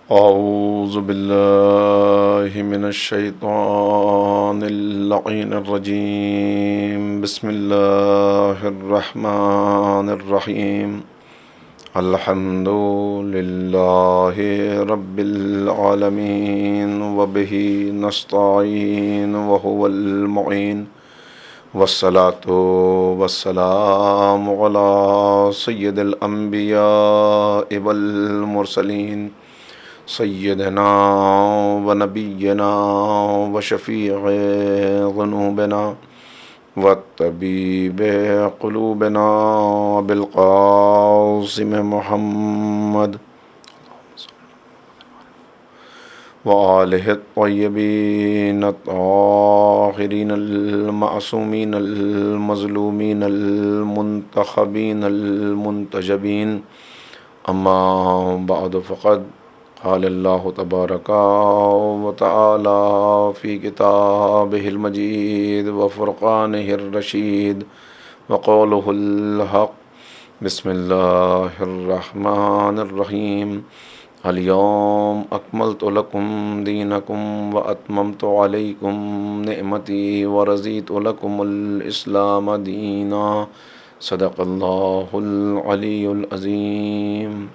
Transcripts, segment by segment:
أعوذ بالله من الشيطان اللعين الرجيم. بسم الله الرحمن الرحيم. الحمد لله رب العالمين وبه نستعين وهو المعين، والصلاة والسلام على سيد الأنبياء والمرسلين، سیدنا و نبینا و شفیع ذنوبنا و طبیب قلوبنا بالقاسم محمد و آلہ الطیبین الطاہرین المعصومین المظلومین المنتخبین المنتجبین. اما بعد فقد قال اللہ تبارک و تعالی فی کتابہ المجید و فرقانہ الرشید و قولہ الحق. بسم اللہ الرحمن الرحیم. الیوم اکملت لکم دینکم و اتممت علیکم نعمتی و رضیت لکم الاسلام دینا. صدق اللہ العلی العظیم.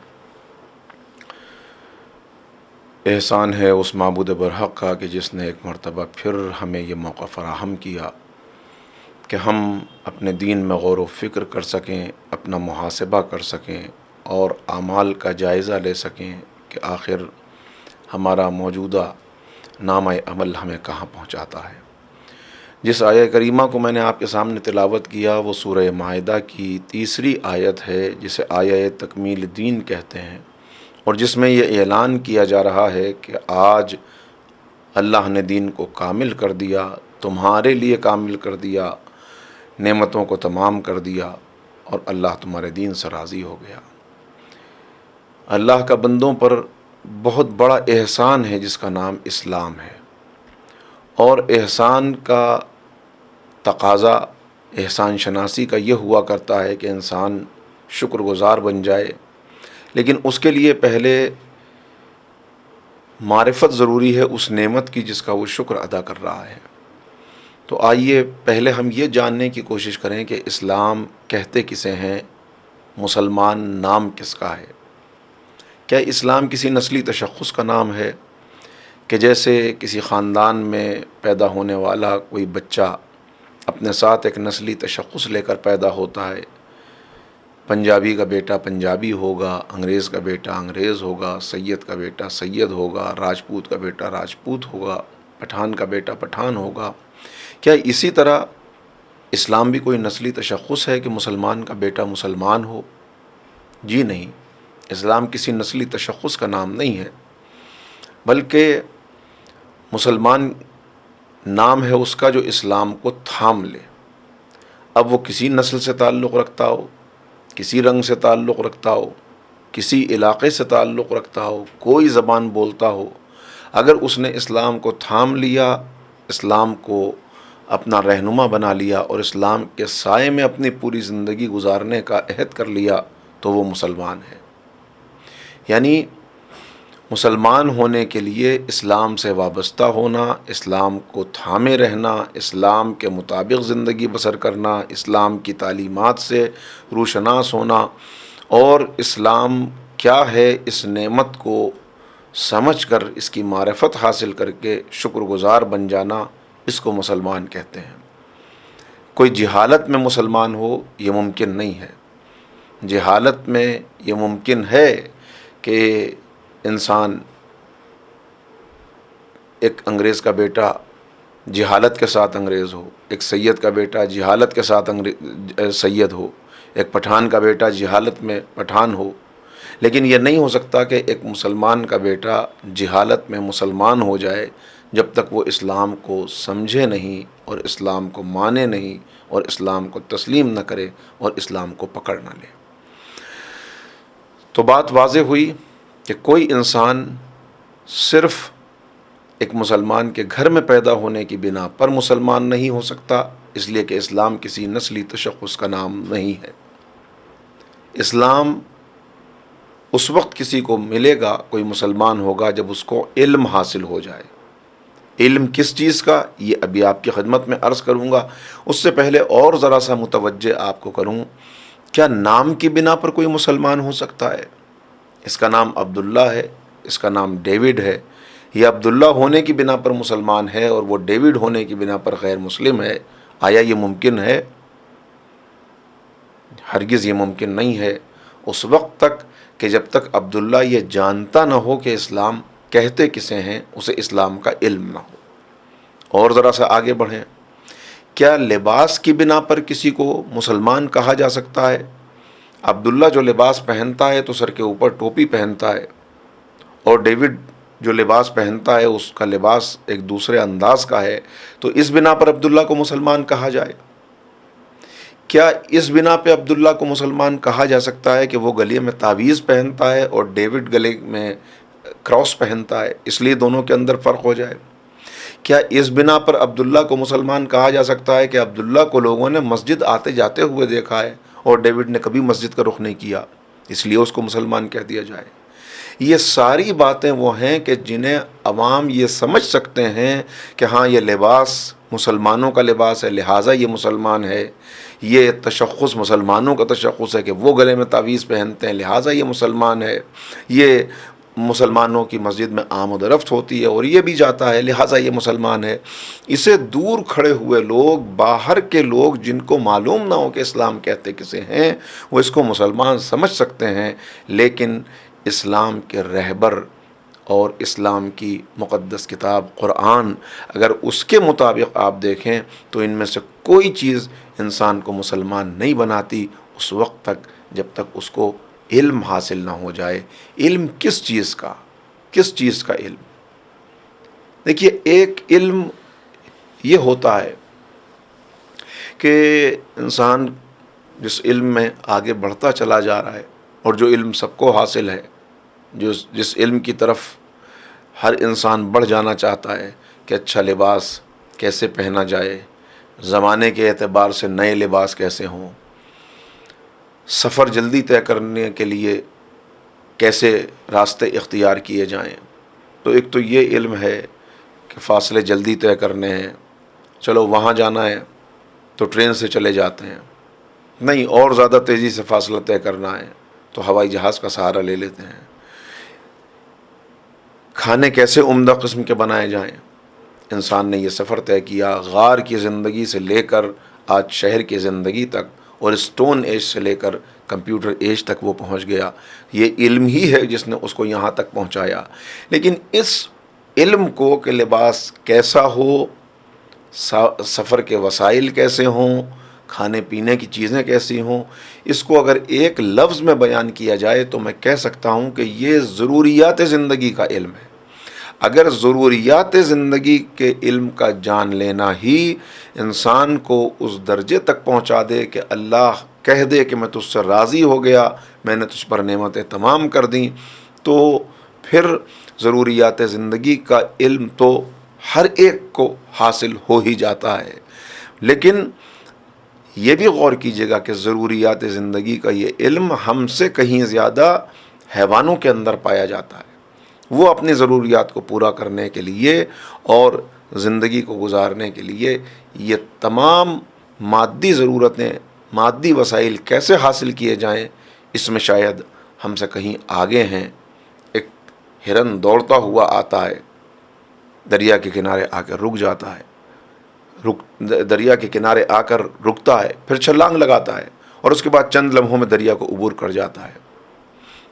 احسان ہے اس معبود برحق کا کہ جس نے ایک مرتبہ پھر ہمیں یہ موقع فراہم کیا کہ ہم اپنے دین میں غور و فکر کر سکیں، اپنا محاسبہ کر سکیں اور اعمال کا جائزہ لے سکیں کہ آخر ہمارا موجودہ نامہ عمل ہمیں کہاں پہنچاتا ہے. جس آیہ کریمہ کو میں نے آپ کے سامنے تلاوت کیا وہ سورہ مائدہ کی تیسری آیت ہے، جسے آیہ تکمیل دین کہتے ہیں، اور جس میں یہ اعلان کیا جا رہا ہے کہ آج اللہ نے دین کو کامل کر دیا، تمہارے لیے کامل کر دیا، نعمتوں کو تمام کر دیا، اور اللہ تمہارے دین سے راضی ہو گیا. اللہ کا بندوں پر بہت بڑا احسان ہے جس کا نام اسلام ہے، اور احسان کا تقاضا، احسان شناسی کا یہ ہوا کرتا ہے کہ انسان شکر گزار بن جائے، لیکن اس کے لیے پہلے معرفت ضروری ہے اس نعمت کی جس کا وہ شکر ادا کر رہا ہے. تو آئیے پہلے ہم یہ جاننے کی کوشش کریں کہ اسلام کہتے کسے ہیں، مسلمان نام کس کا ہے. کیا اسلام کسی نسلی تشخص کا نام ہے کہ جیسے کسی خاندان میں پیدا ہونے والا کوئی بچہ اپنے ساتھ ایک نسلی تشخص لے کر پیدا ہوتا ہے، پنجابی کا بیٹا پنجابی ہوگا، انگریز کا بیٹا انگریز ہوگا، سید کا بیٹا سید ہوگا، راجپوت کا بیٹا راجپوت ہوگا، پٹھان کا بیٹا پٹھان ہوگا. کیا اسی طرح اسلام بھی کوئی نسلی تشخص ہے کہ مسلمان کا بیٹا مسلمان ہو؟ جی نہیں، اسلام کسی نسلی تشخص کا نام نہیں ہے، بلکہ مسلمان نام ہے اس کا جو اسلام کو تھام لے. اب وہ کسی نسل سے تعلق رکھتا ہو، کسی رنگ سے تعلق رکھتا ہو، کسی علاقے سے تعلق رکھتا ہو، کوئی زبان بولتا ہو، اگر اس نے اسلام کو تھام لیا، اسلام کو اپنا رہنما بنا لیا اور اسلام کے سائے میں اپنی پوری زندگی گزارنے کا عہد کر لیا تو وہ مسلمان ہے. یعنی مسلمان ہونے کے لیے اسلام سے وابستہ ہونا، اسلام کو تھامے رہنا، اسلام کے مطابق زندگی بسر کرنا، اسلام کی تعلیمات سے روشناس ہونا، اور اسلام کیا ہے اس نعمت کو سمجھ کر اس کی معرفت حاصل کر کے شکر گزار بن جانا، اس کو مسلمان کہتے ہیں. کوئی جہالت میں مسلمان ہو یہ ممکن نہیں ہے. جہالت میں یہ ممکن ہے کہ انسان، ایک انگریز کا بیٹا جہالت کے ساتھ انگریز ہو، ایک سید کا بیٹا جہالت کے ساتھ سید ہو، ایک پٹھان کا بیٹا جہالت میں پٹھان ہو، لیکن یہ نہیں ہو سکتا کہ ایک مسلمان کا بیٹا جہالت میں مسلمان ہو جائے جب تک وہ اسلام کو سمجھے نہیں اور اسلام کو مانے نہیں اور اسلام کو تسلیم نہ کرے اور اسلام کو پکڑ نہ لے. تو بات واضح ہوئی کہ کوئی انسان صرف ایک مسلمان کے گھر میں پیدا ہونے کی بنا پر مسلمان نہیں ہو سکتا، اس لیے کہ اسلام کسی نسلی تشخص کا نام نہیں ہے. اسلام اس وقت کسی کو ملے گا، کوئی مسلمان ہوگا جب اس کو علم حاصل ہو جائے۔ علم کس چیز کا، یہ ابھی آپ کی خدمت میں عرض کروں گا۔ اس سے پہلے اور ذرا سا متوجہ آپ کو کروں، کیا نام کی بنا پر کوئی مسلمان ہو سکتا ہے؟ اس کا نام عبداللہ ہے، اس کا نام ڈیوڈ ہے، یہ عبداللہ ہونے کی بنا پر مسلمان ہے اور وہ ڈیوڈ ہونے کی بنا پر غیر مسلم ہے، آیا یہ ممکن ہے؟ ہرگز یہ ممکن نہیں ہے، اس وقت تک کہ جب تک عبداللہ یہ جانتا نہ ہو کہ اسلام کہتے کسے ہیں، اسے اسلام کا علم نہ ہو۔ اور ذرا سا آگے بڑھیں، کیا لباس کی بنا پر کسی کو مسلمان کہا جا سکتا ہے؟ عبداللہ جو لباس پہنتا ہے تو سر کے اوپر ٹوپی پہنتا ہے، اور ڈیوڈ جو لباس پہنتا ہے اس کا لباس ایک دوسرے انداز کا ہے، تو اس بنا پر عبداللہ کو مسلمان کہا جائے؟ کیا اس بنا پہ عبداللہ کو مسلمان کہا جا سکتا ہے کہ وہ گلے میں تعویذ پہنتا ہے اور ڈیوڈ گلے میں کراس پہنتا ہے، اس لیے دونوں کے اندر فرق ہو جائے؟ کیا اس بنا پر عبداللہ کو مسلمان کہا جا سکتا ہے کہ عبداللہ کو لوگوں نے مسجد آتے جاتے ہوئے دیکھا ہے اور ڈیوڈ نے کبھی مسجد کا رخ نہیں کیا، اس لیے اس کو مسلمان کہہ دیا جائے؟ یہ ساری باتیں وہ ہیں کہ جنہیں عوام یہ سمجھ سکتے ہیں کہ ہاں یہ لباس مسلمانوں کا لباس ہے لہٰذا یہ مسلمان ہے، یہ تشخص مسلمانوں کا تشخص ہے کہ وہ گلے میں تعویذ پہنتے ہیں لہٰذا یہ مسلمان ہے، یہ مسلمانوں کی مسجد میں آمد و رفت ہوتی ہے اور یہ بھی جاتا ہے لہٰذا یہ مسلمان ہے۔ اسے دور کھڑے ہوئے لوگ، باہر کے لوگ جن کو معلوم نہ ہو کہ اسلام کہتے کسے ہیں، وہ اس کو مسلمان سمجھ سکتے ہیں، لیکن اسلام کے رہبر اور اسلام کی مقدس کتاب قرآن اگر اس کے مطابق آپ دیکھیں تو ان میں سے کوئی چیز انسان کو مسلمان نہیں بناتی اس وقت تک جب تک اس کو علم حاصل نہ ہو جائے۔ علم کس چیز کا؟ کس چیز کا علم؟ دیکھیے، ایک علم یہ ہوتا ہے کہ انسان جس علم میں آگے بڑھتا چلا جا رہا ہے اور جو علم سب کو حاصل ہے، جس علم کی طرف ہر انسان بڑھ جانا چاہتا ہے کہ اچھا لباس کیسے پہنا جائے، زمانے کے اعتبار سے نئے لباس کیسے ہوں، سفر جلدی طے کرنے کے لیے کیسے راستے اختیار کیے جائیں۔ تو ایک تو یہ علم ہے کہ فاصلے جلدی طے کرنے ہیں، چلو وہاں جانا ہے تو ٹرین سے چلے جاتے ہیں، نہیں اور زیادہ تیزی سے فاصلہ طے کرنا ہے تو ہوائی جہاز کا سہارا لے لیتے ہیں۔ کھانے کیسے عمدہ قسم کے بنائے جائیں، انسان نے یہ سفر طے کیا، غار کی زندگی سے لے کر آج شہر کی زندگی تک، اور اسٹون ایج سے لے کر کمپیوٹر ایج تک وہ پہنچ گیا۔ یہ علم ہی ہے جس نے اس کو یہاں تک پہنچایا۔ لیکن اس علم کو کہ لباس کیسا ہو، سفر کے وسائل کیسے ہوں، کھانے پینے کی چیزیں کیسی ہوں، اس کو اگر ایک لفظ میں بیان کیا جائے تو میں کہہ سکتا ہوں کہ یہ ضروریات زندگی کا علم ہے۔ اگر ضروریات زندگی کے علم کا جان لینا ہی انسان کو اس درجے تک پہنچا دے کہ اللہ کہہ دے کہ میں تجھ سے راضی ہو گیا، میں نے تجھ پر نعمتیں تمام کر دیں، تو پھر ضروریات زندگی کا علم تو ہر ایک کو حاصل ہو ہی جاتا ہے۔ لیکن یہ بھی غور کیجیے گا کہ ضروریات زندگی کا یہ علم ہم سے کہیں زیادہ حیوانوں کے اندر پایا جاتا ہے۔ وہ اپنی ضروریات کو پورا کرنے کے لیے اور زندگی کو گزارنے کے لیے یہ تمام مادی ضرورتیں، مادی وسائل کیسے حاصل کیے جائیں، اس میں شاید ہم سے کہیں آگے ہیں۔ ایک ہرن دوڑتا ہوا آتا ہے، دریا کے کنارے آ کر رک جاتا ہے، دریا کے کنارے آ کر رکتا ہے، پھر چھلانگ لگاتا ہے اور اس کے بعد چند لمحوں میں دریا کو عبور کر جاتا ہے۔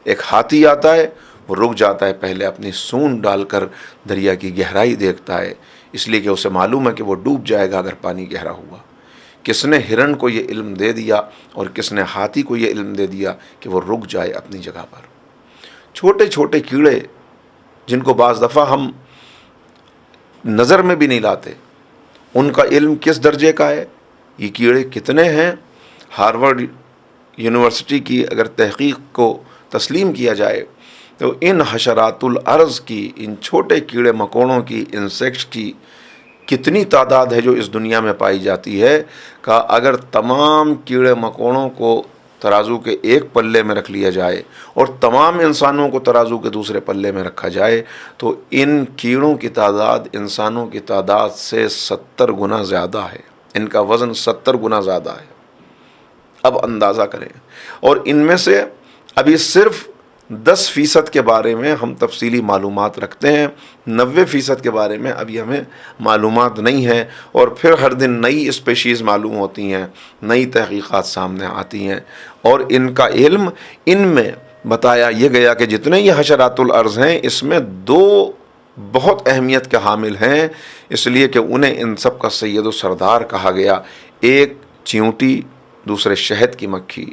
ایک ہاتھی آتا ہے، وہ رک جاتا ہے، پہلے اپنی سونڈ ڈال کر دریا کی گہرائی دیکھتا ہے، اس لیے کہ اسے معلوم ہے کہ وہ ڈوب جائے گا اگر پانی گہرا ہوا۔ کس نے ہرن کو یہ علم دے دیا اور کس نے ہاتھی کو یہ علم دے دیا کہ وہ رک جائے اپنی جگہ پر؟ چھوٹے چھوٹے کیڑے جن کو بعض دفعہ ہم نظر میں بھی نہیں لاتے، ان کا علم کس درجے کا ہے؟ یہ کیڑے کتنے ہیں؟ ہارورڈ یونیورسٹی کی اگر تحقیق کو تسلیم کیا جائے تو ان حشرات الارض کی، ان چھوٹے کیڑے مکوڑوں کی، انسیکٹس کی کتنی تعداد ہے جو اس دنیا میں پائی جاتی ہے، کہ اگر تمام کیڑے مکوڑوں کو ترازو کے ایک پلے میں رکھ لیا جائے اور تمام انسانوں کو ترازو کے دوسرے پلے میں رکھا جائے تو ان کیڑوں کی تعداد انسانوں کی تعداد سے 70 گنا زیادہ ہے، ان کا وزن 70 گنا زیادہ ہے۔ اب اندازہ کریں، اور ان میں سے ابھی صرف 10% کے بارے میں ہم تفصیلی معلومات رکھتے ہیں، 90% کے بارے میں ابھی ہمیں معلومات نہیں ہے، اور پھر ہر دن نئی اسپیشیز معلوم ہوتی ہیں، نئی تحقیقات سامنے آتی ہیں، اور ان کا علم ان میں بتایا یہ گیا کہ جتنے یہ حشرات الارض ہیں اس میں 2 بہت اہمیت کے حامل ہیں، اس لیے کہ انہیں ان سب کا سید و سردار کہا گیا۔ ایک چیونٹی، دوسرے شہد کی مکھی،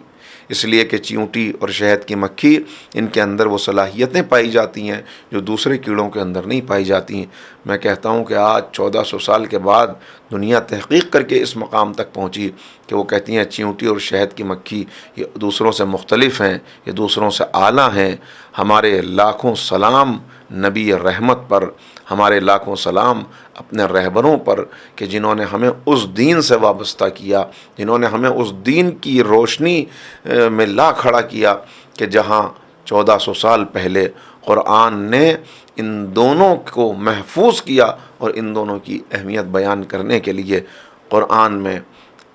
اس لیے کہ چیونٹی اور شہد کی مکھی ان کے اندر وہ صلاحیتیں پائی جاتی ہیں جو دوسرے کیڑوں کے اندر نہیں پائی جاتی ہیں۔ میں کہتا ہوں کہ آج 1400 سال کے بعد دنیا تحقیق کر کے اس مقام تک پہنچی کہ وہ کہتی ہیں چیونٹی اور شہد کی مکھی یہ دوسروں سے مختلف ہیں، یہ دوسروں سے اعلیٰ ہیں۔ ہمارے لاکھوں سلام نبی رحمت پر، ہمارے لاکھوں سلام اپنے رہبروں پر کہ جنہوں نے ہمیں اس دین سے وابستہ کیا، جنہوں نے ہمیں اس دین کی روشنی میں لا کھڑا کیا کہ جہاں 1400 سال پہلے قرآن نے ان دونوں کو محفوظ کیا، اور ان دونوں کی اہمیت بیان کرنے کے لیے قرآن میں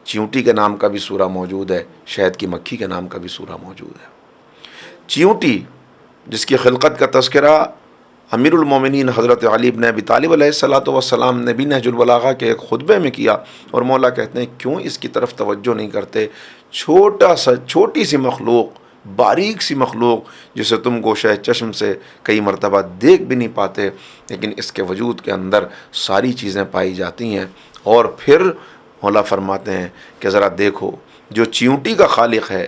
چیونٹی کے نام کا بھی سورہ موجود ہے، شہد کی مکھی کے نام کا بھی سورہ موجود ہے۔ چیونٹی جس کی خلقت کا تذکرہ امیر المومنین حضرت علی بن ابی طالب علیہ السلام نے بھی نہج البلاغہ کے ایک خطبے میں کیا، اور مولا کہتے ہیں کیوں اس کی طرف توجہ نہیں کرتے؟ چھوٹی سی مخلوق، باریک سی مخلوق جسے تم گوشہ چشم سے کئی مرتبہ دیکھ بھی نہیں پاتے، لیکن اس کے وجود کے اندر ساری چیزیں پائی جاتی ہیں۔ اور پھر مولا فرماتے ہیں کہ ذرا دیکھو، جو چیونٹی کا خالق ہے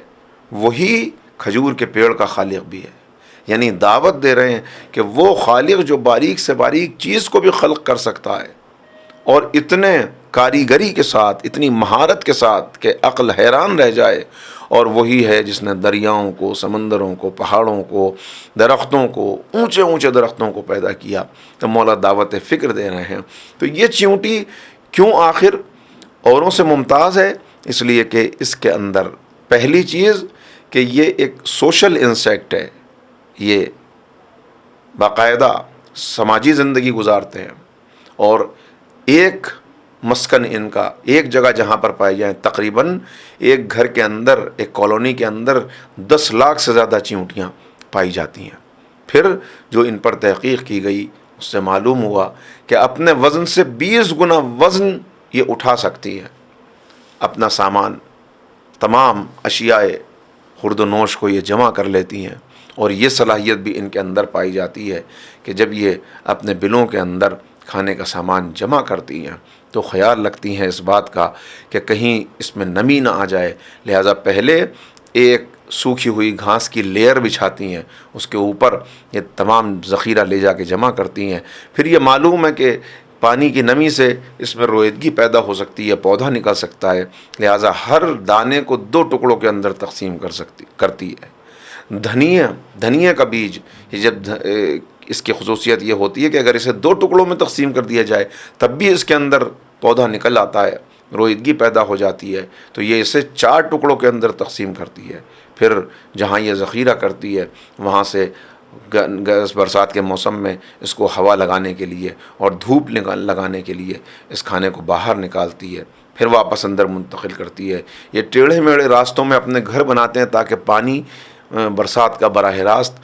وہی کھجور کے پیڑ کا خالق بھی ہے، یعنی دعوت دے رہے ہیں کہ وہ خالق جو باریک سے باریک چیز کو بھی خلق کر سکتا ہے، اور اتنے کاریگری کے ساتھ، اتنی مہارت کے ساتھ کہ عقل حیران رہ جائے، اور وہی ہے جس نے دریاؤں کو، سمندروں کو، پہاڑوں کو، درختوں کو، اونچے اونچے درختوں کو پیدا کیا۔ تو مولا دعوت فکر دے رہے ہیں۔ تو یہ چیونٹی کیوں آخر اوروں سے ممتاز ہے؟ اس لیے کہ اس کے اندر پہلی چیز کہ یہ ایک سوشل انسیکٹ ہے، یہ باقاعدہ سماجی زندگی گزارتے ہیں، اور ایک مسکن ان کا، ایک جگہ جہاں پر پائے جائیں، تقریباً ایک گھر کے اندر، ایک کالونی کے اندر 10 لاکھ سے زیادہ چیونٹیاں پائی جاتی ہیں۔ پھر جو ان پر تحقیق کی گئی اس سے معلوم ہوا کہ اپنے وزن سے 20 گنا وزن یہ اٹھا سکتی ہے، اپنا سامان، تمام اشیاء خرد و نوش کو یہ جمع کر لیتی ہیں، اور یہ صلاحیت بھی ان کے اندر پائی جاتی ہے کہ جب یہ اپنے بلوں کے اندر کھانے کا سامان جمع کرتی ہیں تو خیال رکھتی ہیں اس بات کا کہ کہیں اس میں نمی نہ آ جائے، لہٰذا پہلے ایک سوکھی ہوئی گھاس کی لیئر بچھاتی ہیں، اس کے اوپر یہ تمام ذخیرہ لے جا کے جمع کرتی ہیں۔ پھر یہ معلوم ہے کہ پانی کی نمی سے اس میں رویدگی پیدا ہو سکتی ہے، پودا نکل سکتا ہے، لہٰذا ہر دانے کو 2 ٹکڑوں کے اندر تقسیم کرتی ہے۔ دھنیے کا بیج، یہ جب اس کی خصوصیت یہ ہوتی ہے کہ اگر اسے 2 ٹکڑوں میں تقسیم کر دیا جائے تب بھی اس کے اندر پودا نکل آتا ہے، رویدگی پیدا ہو جاتی ہے، تو یہ اسے 4 ٹکڑوں کے اندر تقسیم کرتی ہے۔ پھر جہاں یہ ذخیرہ کرتی ہے وہاں سے برسات کے موسم میں اس کو ہوا لگانے کے لیے اور دھوپ لگانے کے لیے اس کھانے کو باہر نکالتی ہے، پھر واپس اندر منتقل کرتی ہے۔ یہ ٹیڑھے میڑھے راستوں میں اپنے گھر بناتے ہیں تاکہ پانی برسات کا براہ راست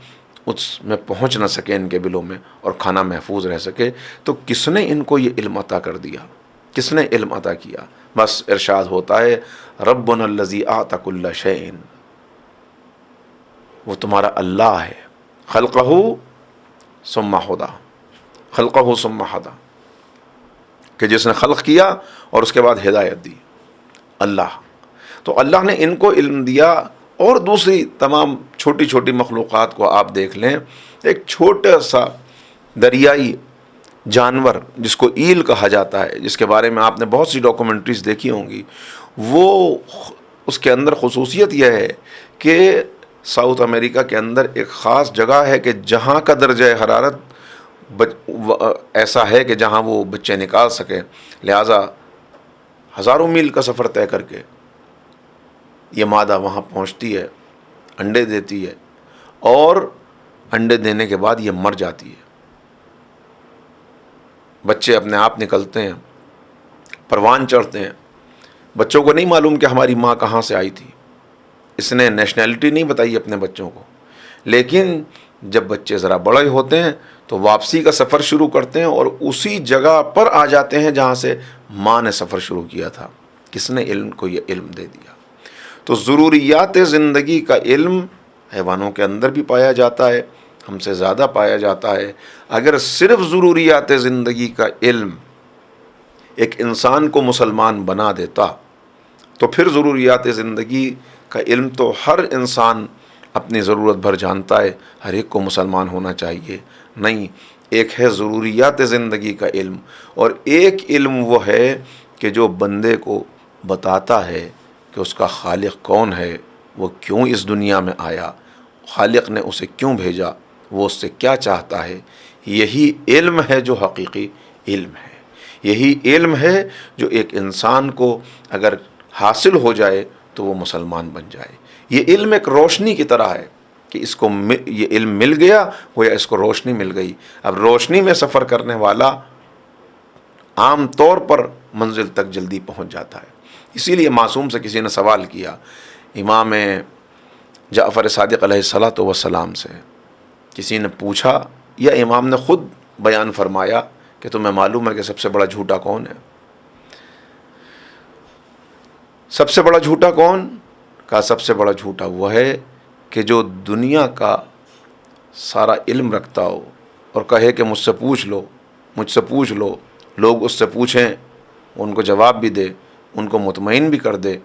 اس میں پہنچ نہ سکے ان کے بلوں میں، اور کھانا محفوظ رہ سکے۔ تو کس نے ان کو یہ علم عطا کر دیا؟ کس نے علم عطا کیا؟ بس ارشاد ہوتا ہے ربنا الذی اعطى كل شیء، وہ تمہارا اللہ ہے، خلقہ ثم ہدی، خلقہ ثم ہدی، کہ جس نے خلق کیا اور اس کے بعد ہدایت دی، اللہ۔ تو اللہ نے ان کو علم دیا، اور دوسری تمام چھوٹی چھوٹی مخلوقات کو آپ دیکھ لیں، ایک چھوٹا سا دریائی جانور جس کو ایل کہا جاتا ہے، جس کے بارے میں آپ نے بہت سی ڈاکومنٹریز دیکھی ہوں گی، وہ اس کے اندر خصوصیت یہ ہے کہ ساؤتھ امریکہ کے اندر ایک خاص جگہ ہے کہ جہاں کا درجہ حرارت ایسا ہے کہ جہاں وہ بچے نکال سکیں، لہٰذا ہزاروں میل کا سفر طے کر کے یہ مادہ وہاں پہنچتی ہے، انڈے دیتی ہے، اور انڈے دینے کے بعد یہ مر جاتی ہے۔ بچے اپنے آپ نکلتے ہیں، پروان چڑھتے ہیں۔ بچوں کو نہیں معلوم کہ ہماری ماں کہاں سے آئی تھی، اس نے نیشنلٹی نہیں بتائی اپنے بچوں کو، لیکن جب بچے ذرا بڑے ہوتے ہیں تو واپسی کا سفر شروع کرتے ہیں اور اسی جگہ پر آ جاتے ہیں جہاں سے ماں نے سفر شروع کیا تھا۔ کس نے علم کو یہ علم دے دیا؟ تو ضروریات زندگی کا علم حیوانوں کے اندر بھی پایا جاتا ہے، ہم سے زیادہ پایا جاتا ہے۔ اگر صرف ضروریات زندگی کا علم ایک انسان کو مسلمان بنا دیتا تو پھر ضروریات زندگی کا علم تو ہر انسان اپنی ضرورت بھر جانتا ہے، ہر ایک کو مسلمان ہونا چاہیے۔ نہیں، ایک ہے ضروریات زندگی کا علم، اور ایک علم وہ ہے کہ جو بندے کو بتاتا ہے کہ اس کا خالق کون ہے، وہ کیوں اس دنیا میں آیا، خالق نے اسے کیوں بھیجا، وہ اس سے کیا چاہتا ہے۔ یہی علم ہے جو حقیقی علم ہے، یہی علم ہے جو ایک انسان کو اگر حاصل ہو جائے تو وہ مسلمان بن جائے۔ یہ علم ایک روشنی کی طرح ہے کہ اس کو یہ علم مل گیا، گویا اس کو روشنی مل گئی۔ اب روشنی میں سفر کرنے والا عام طور پر منزل تک جلدی پہنچ جاتا ہے۔ اسی لیے معصوم سے کسی نے سوال کیا، امام جعفر صادق علیہ الصلاۃ والسلام سے کسی نے پوچھا، یا امام نے خود بیان فرمایا کہ تمہیں معلوم ہے کہ سب سے بڑا جھوٹا کون ہے؟ سب سے بڑا جھوٹا کون؟ کہا سب سے بڑا جھوٹا وہ ہے کہ جو دنیا کا سارا علم رکھتا ہو اور کہے کہ مجھ سے پوچھ لو، مجھ سے پوچھ لو، لوگ اس سے پوچھیں، ان کو جواب بھی دے، ان کو مطمئن بھی کر دے،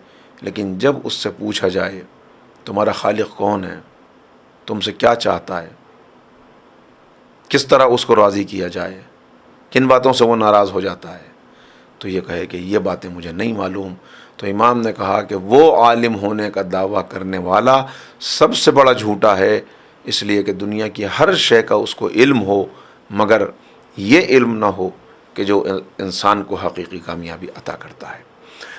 لیکن جب اس سے پوچھا جائے تمہارا خالق کون ہے، تم سے کیا چاہتا ہے، کس طرح اس کو راضی کیا جائے، کن باتوں سے وہ ناراض ہو جاتا ہے، تو یہ کہے کہ یہ باتیں مجھے نہیں معلوم۔ تو امام نے کہا کہ وہ عالم ہونے کا دعویٰ کرنے والا سب سے بڑا جھوٹا ہے، اس لیے کہ دنیا کی ہر شے کا اس کو علم ہو، مگر یہ علم نہ ہو کہ جو انسان کو حقیقی کامیابی عطا کرتا ہے۔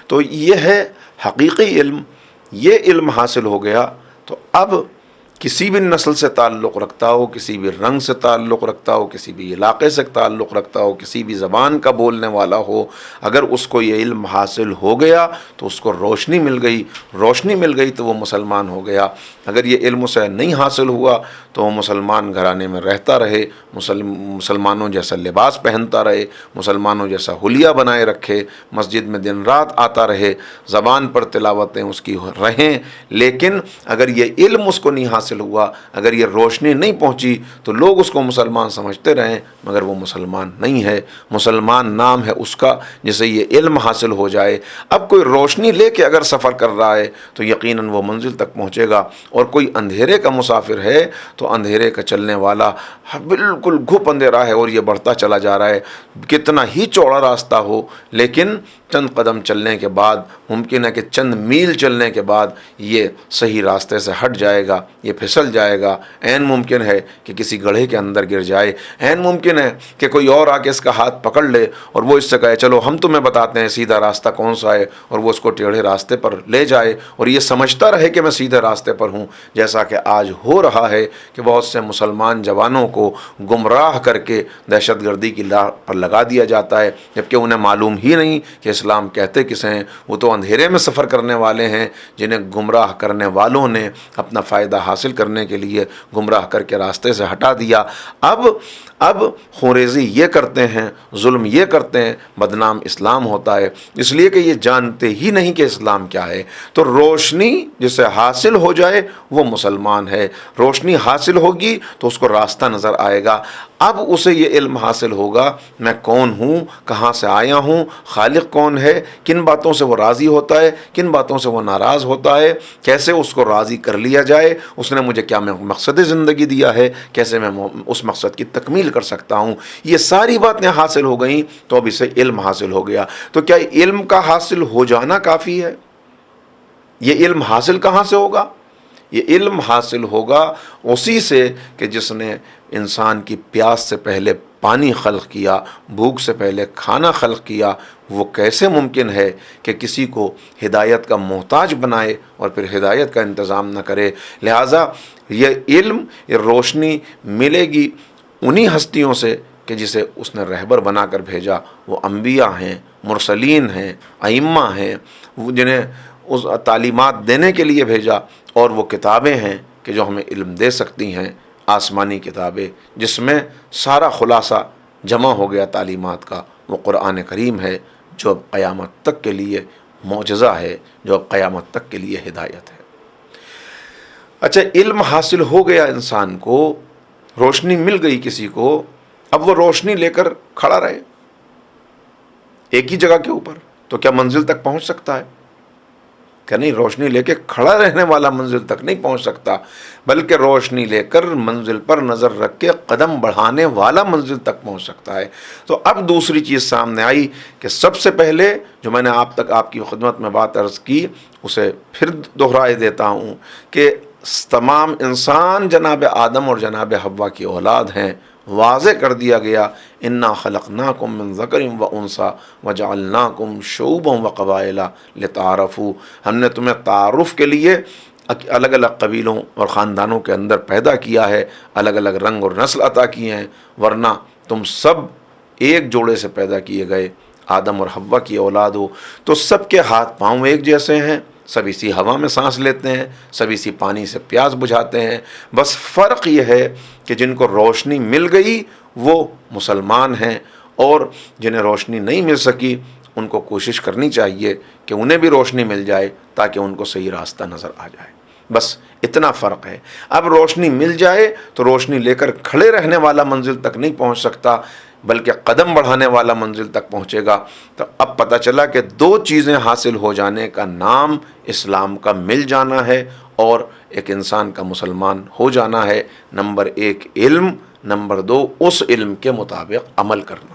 تو یہ ہے حقیقی علم۔ یہ علم حاصل ہو گیا تو اب کسی بھی نسل سے تعلق رکھتا ہو، کسی بھی رنگ سے تعلق رکھتا ہو، کسی بھی علاقے سے تعلق رکھتا ہو، کسی بھی زبان کا بولنے والا ہو، اگر اس کو یہ علم حاصل ہو گیا تو اس کو روشنی مل گئی، روشنی مل گئی تو وہ مسلمان ہو گیا۔ اگر یہ علم اسے نہیں حاصل ہوا تو وہ مسلمان گھرانے میں رہتا رہے، مسلمانوں جیسا لباس پہنتا رہے، مسلمانوں جیسا حلیہ بنائے رکھے، مسجد میں دن رات آتا رہے، زبان پر تلاوتیں اس کی رہیں، لیکن اگر یہ علم اس کو نہیں حاصل ہوا، اگر یہ روشنی نہیں پہنچی تو لوگ اس کو مسلمان سمجھتے رہیں، مگر وہ مسلمان نہیں ہے۔ مسلمان نام ہے اس کا جسے یہ علم حاصل ہو جائے۔ اب کوئی روشنی لے کے اگر سفر کر رہا ہے تو یقیناً وہ منزل تک پہنچے گا، اور کوئی اندھیرے کا مسافر ہے تو اندھیرے کا چلنے والا بالکل گھپ اندھیرا ہے اور یہ بڑھتا چلا جا رہا ہے، کتنا ہی چوڑا راستہ ہو، لیکن چند قدم چلنے کے بعد، ممکن ہے کہ چند میل چلنے کے بعد یہ صحیح راستے سے ہٹ جائے گا، یہ پھسل جائے گا، عین ممکن ہے کہ کسی گڑھے کے اندر گر جائے، عین ممکن ہے کہ کوئی اور آ کے اس کا ہاتھ پکڑ لے اور وہ اس سے کہے چلو ہم تمہیں بتاتے ہیں سیدھا راستہ کون سا ہے، اور وہ اس کو ٹیڑھے راستے پر لے جائے اور یہ سمجھتا رہے کہ میں سیدھے راستے پر ہوں، جیسا کہ آج ہو رہا ہے کہ بہت سے مسلمان جوانوں کو گمراہ کر کے دہشت گردی کی راہ پر لگا دیا جاتا ہے، جبکہ انہیں معلوم ہی نہیں کہ اسلام کہتے کسے ہیں۔ وہ تو اندھیرے میں سفر کرنے والے ہیں جنہیں گمراہ کرنے والوں نے اپنا فائدہ حاصل کرنے کے لیے گمراہ کر کے راستے سے ہٹا دیا۔ اب خوریزی یہ کرتے ہیں، ظلم یہ کرتے ہیں، بدنام اسلام ہوتا ہے، اس لیے کہ یہ جانتے ہی نہیں کہ اسلام کیا ہے۔ تو روشنی جسے حاصل ہو جائے وہ مسلمان ہے، روشنی حاصل ہوگی تو اس کو راستہ نظر آئے گا۔ اب اسے یہ علم حاصل ہوگا میں کون ہوں، کہاں سے آیا ہوں، خالق کون ہے، کن باتوں سے وہ راضی ہوتا ہے، کن باتوں سے وہ ناراض ہوتا ہے، کیسے اس کو راضی کر لیا جائے، اس نے مجھے کیا مقصد زندگی دیا ہے، کیسے میں اس مقصد کی تکمیل کر سکتا ہوں۔ یہ ساری باتیں حاصل ہو گئیں تو اب اسے علم حاصل ہو گیا۔ تو کیا علم کا حاصل ہو جانا کافی ہے؟ یہ علم حاصل کہاں سے ہوگا؟ یہ علم حاصل ہوگا اسی سے کہ جس نے انسان کی پیاس سے پہلے پانی خلق کیا، بھوک سے پہلے کھانا خلق کیا، وہ کیسے ممکن ہے کہ کسی کو ہدایت کا محتاج بنائے اور پھر ہدایت کا انتظام نہ کرے؟ لہٰذا یہ علم، یہ روشنی ملے گی انہی ہستیوں سے کہ جسے اس نے رہبر بنا کر بھیجا، وہ انبیاء ہیں، مرسلین ہیں، ائمہ ہیں، وہ جنہیں اس تعلیمات دینے کے لیے بھیجا، اور وہ کتابیں ہیں کہ جو ہمیں علم دے سکتی ہیں، آسمانی کتابیں جس میں سارا خلاصہ جمع ہو گیا تعلیمات کا، وہ قرآن کریم ہے جو اب قیامت تک کے لیے معجزہ ہے، جو اب قیامت تک کے لیے ہدایت ہے۔ اچھا، علم حاصل ہو گیا انسان کو، روشنی مل گئی کسی کو، اب وہ روشنی لے کر کھڑا رہے ایک ہی جگہ کے اوپر تو کیا منزل تک پہنچ سکتا ہے؟ کہ نہیں، روشنی لے کے کھڑا رہنے والا منزل تک نہیں پہنچ سکتا، بلکہ روشنی لے کر منزل پر نظر رکھ کے قدم بڑھانے والا منزل تک پہنچ سکتا ہے۔ تو اب دوسری چیز سامنے آئی کہ سب سے پہلے جو میں نے آپ کی خدمت میں بات عرض کی، اسے پھر دہرائے دیتا ہوں کہ تمام انسان جناب آدم اور جناب حوا کی اولاد ہیں۔ واضح کر دیا گیا، انا خلقناکم من ذکر و انثی وجعلناکم شعوبا وقبائل لتعارفوا، ہم نے تمہیں تعارف کے لیے الگ الگ قبیلوں اور خاندانوں کے اندر پیدا کیا ہے، الگ الگ رنگ اور نسل عطا کیے ہیں، ورنہ تم سب ایک جوڑے سے پیدا کیے گئے، آدم اور حوا کی اولاد ہو۔ تو سب کے ہاتھ پاؤں ایک جیسے ہیں، سب اسی ہوا میں سانس لیتے ہیں، سب اسی پانی سے پیاس بجھاتے ہیں، بس فرق یہ ہے کہ جن کو روشنی مل گئی وہ مسلمان ہیں، اور جنہیں روشنی نہیں مل سکی ان کو کوشش کرنی چاہیے کہ انہیں بھی روشنی مل جائے تاکہ ان کو صحیح راستہ نظر آ جائے۔ بس اتنا فرق ہے۔ اب روشنی مل جائے تو روشنی لے کر کھڑے رہنے والا منزل تک نہیں پہنچ سکتا، بلکہ قدم بڑھانے والا منزل تک پہنچے گا۔ تو اب پتہ چلا کہ دو چیزیں حاصل ہو جانے کا نام اسلام کا مل جانا ہے اور ایک انسان کا مسلمان ہو جانا ہے۔ نمبر ایک علم، نمبر دو اس علم کے مطابق عمل کرنا،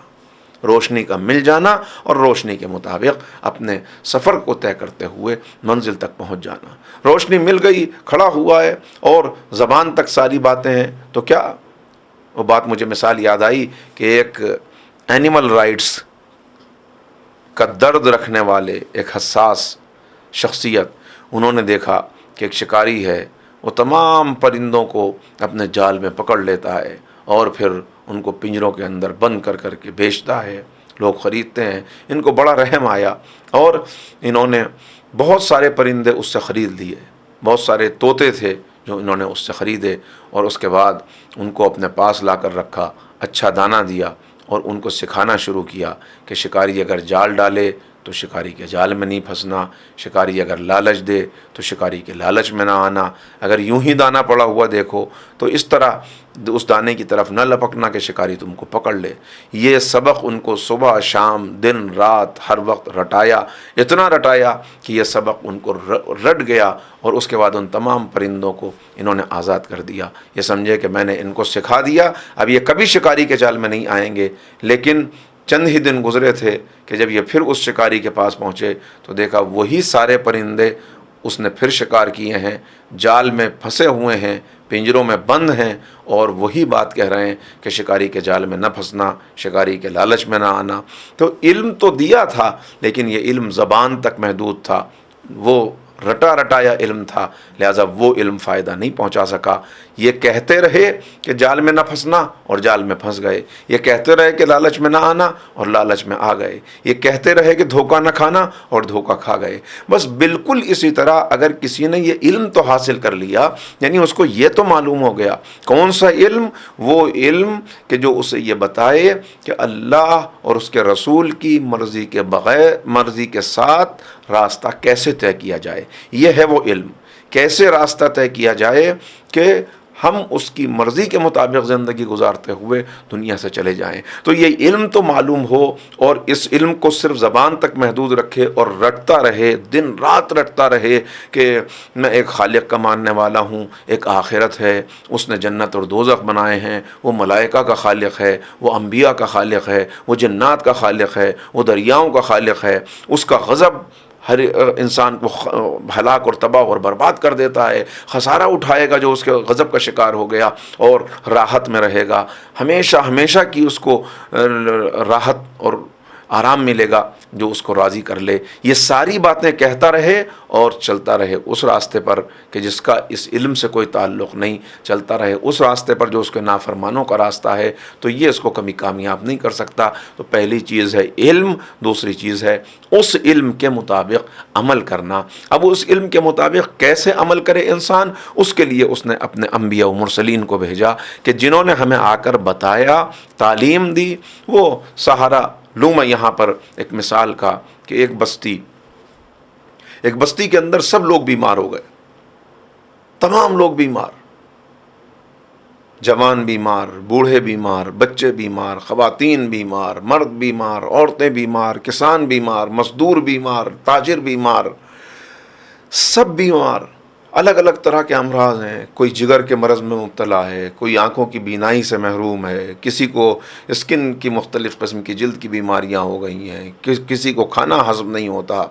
روشنی کا مل جانا اور روشنی کے مطابق اپنے سفر کو طے کرتے ہوئے منزل تک پہنچ جانا۔ روشنی مل گئی، کھڑا ہوا ہے اور زبان تک ساری باتیں ہیں تو کیا؟ وہ بات مجھے مثال یاد آئی کہ ایک اینیمل رائٹس کا درد رکھنے والے ایک حساس شخصیت، انہوں نے دیکھا کہ ایک شکاری ہے، وہ تمام پرندوں کو اپنے جال میں پکڑ لیتا ہے اور پھر ان کو پنجروں کے اندر بند کر کر کے بیچتا ہے، لوگ خریدتے ہیں۔ ان کو بڑا رحم آیا اور انہوں نے بہت سارے پرندے اس سے خرید لیے، بہت سارے طوطے تھے جو انہوں نے اس سے خریدے، اور اس کے بعد ان کو اپنے پاس لا کر رکھا، اچھا دانہ دیا اور ان کو سکھانا شروع کیا کہ شکاری اگر جال ڈالے تو شکاری کے جال میں نہیں پھنسنا، شکاری اگر لالچ دے تو شکاری کے لالچ میں نہ آنا، اگر یوں ہی دانہ پڑا ہوا دیکھو تو اس طرح اس دانے کی طرف نہ لپکنا کہ شکاری تم کو پکڑ لے۔ یہ سبق ان کو صبح شام دن رات ہر وقت رٹایا، اتنا رٹایا کہ یہ سبق ان کو رٹ گیا، اور اس کے بعد ان تمام پرندوں کو انہوں نے آزاد کر دیا۔ یہ سمجھے کہ میں نے ان کو سکھا دیا، اب یہ کبھی شکاری کے جال میں نہیں آئیں گے۔ لیکن چند ہی دن گزرے تھے کہ جب یہ پھر اس شکاری کے پاس پہنچے تو دیکھا وہی سارے پرندے اس نے پھر شکار کیے ہیں، جال میں پھنسے ہوئے ہیں، پنجروں میں بند ہیں، اور وہی بات کہہ رہے ہیں کہ شکاری کے جال میں نہ پھنسنا، شکاری کے لالچ میں نہ آنا۔ تو علم تو دیا تھا لیکن یہ علم زبان تک محدود تھا، وہ رٹا رٹایا علم تھا، لہٰذا وہ علم فائدہ نہیں پہنچا سکا۔ یہ کہتے رہے کہ جال میں نہ پھنسنا اور جال میں پھنس گئے، یہ کہتے رہے کہ لالچ میں نہ آنا اور لالچ میں آ گئے، یہ کہتے رہے کہ دھوکہ نہ کھانا اور دھوکہ کھا گئے۔ بس بالکل اسی طرح اگر کسی نے یہ علم تو حاصل کر لیا، یعنی اس کو یہ تو معلوم ہو گیا، کون سا علم؟ وہ علم کہ جو اسے یہ بتائے کہ اللہ اور اس کے رسول کی مرضی کے بغیر، مرضی کے ساتھ راستہ کیسے طے کیا جائے۔ یہ ہے وہ علم، کیسے راستہ طے کیا جائے کہ ہم اس کی مرضی کے مطابق زندگی گزارتے ہوئے دنیا سے چلے جائیں۔ تو یہ علم تو معلوم ہو اور اس علم کو صرف زبان تک محدود رکھے اور رٹتا رہے، دن رات رٹتا رہے کہ میں ایک خالق کا ماننے والا ہوں، ایک آخرت ہے، اس نے جنت اور دوزخ بنائے ہیں، وہ ملائکہ کا خالق ہے، وہ انبیاء کا خالق ہے، وہ جنات کا خالق ہے، وہ دریاؤں کا خالق ہے، اس کا غضب ہر انسان کو ہلاک اور تباہ اور برباد کر دیتا ہے، خسارہ اٹھائے گا جو اس کے غضب کا شکار ہو گیا، اور راحت میں رہے گا، ہمیشہ ہمیشہ کی اس کو راحت اور آرام ملے گا جو اس کو راضی کر لے۔ یہ ساری باتیں کہتا رہے اور چلتا رہے اس راستے پر کہ جس کا اس علم سے کوئی تعلق نہیں، چلتا رہے اس راستے پر جو اس کے نافرمانوں کا راستہ ہے، تو یہ اس کو کبھی کامیاب نہیں کر سکتا۔ تو پہلی چیز ہے علم، دوسری چیز ہے اس علم کے مطابق عمل کرنا۔ اب اس علم کے مطابق کیسے عمل کرے انسان، اس کے لیے اس نے اپنے انبیاء و مرسلین کو بھیجا کہ جنہوں نے ہمیں آ کر بتایا، تعلیم دی۔ وہ سہارا لوں میں یہاں پر ایک مثال کا کہ ایک بستی کے اندر سب لوگ بیمار ہو گئے، تمام لوگ بیمار، جوان بیمار، بوڑھے بیمار، بچے بیمار، خواتین بیمار، مرد بیمار، عورتیں بیمار، کسان بیمار، مزدور بیمار، تاجر بیمار، سب بیمار۔ الگ الگ طرح کے امراض ہیں، کوئی جگر کے مرض میں مبتلا ہے، کوئی آنکھوں کی بینائی سے محروم ہے، کسی کو اسکن کی مختلف قسم کی جلد کی بیماریاں ہو گئی ہیں، کسی کو کھانا ہضم نہیں ہوتا،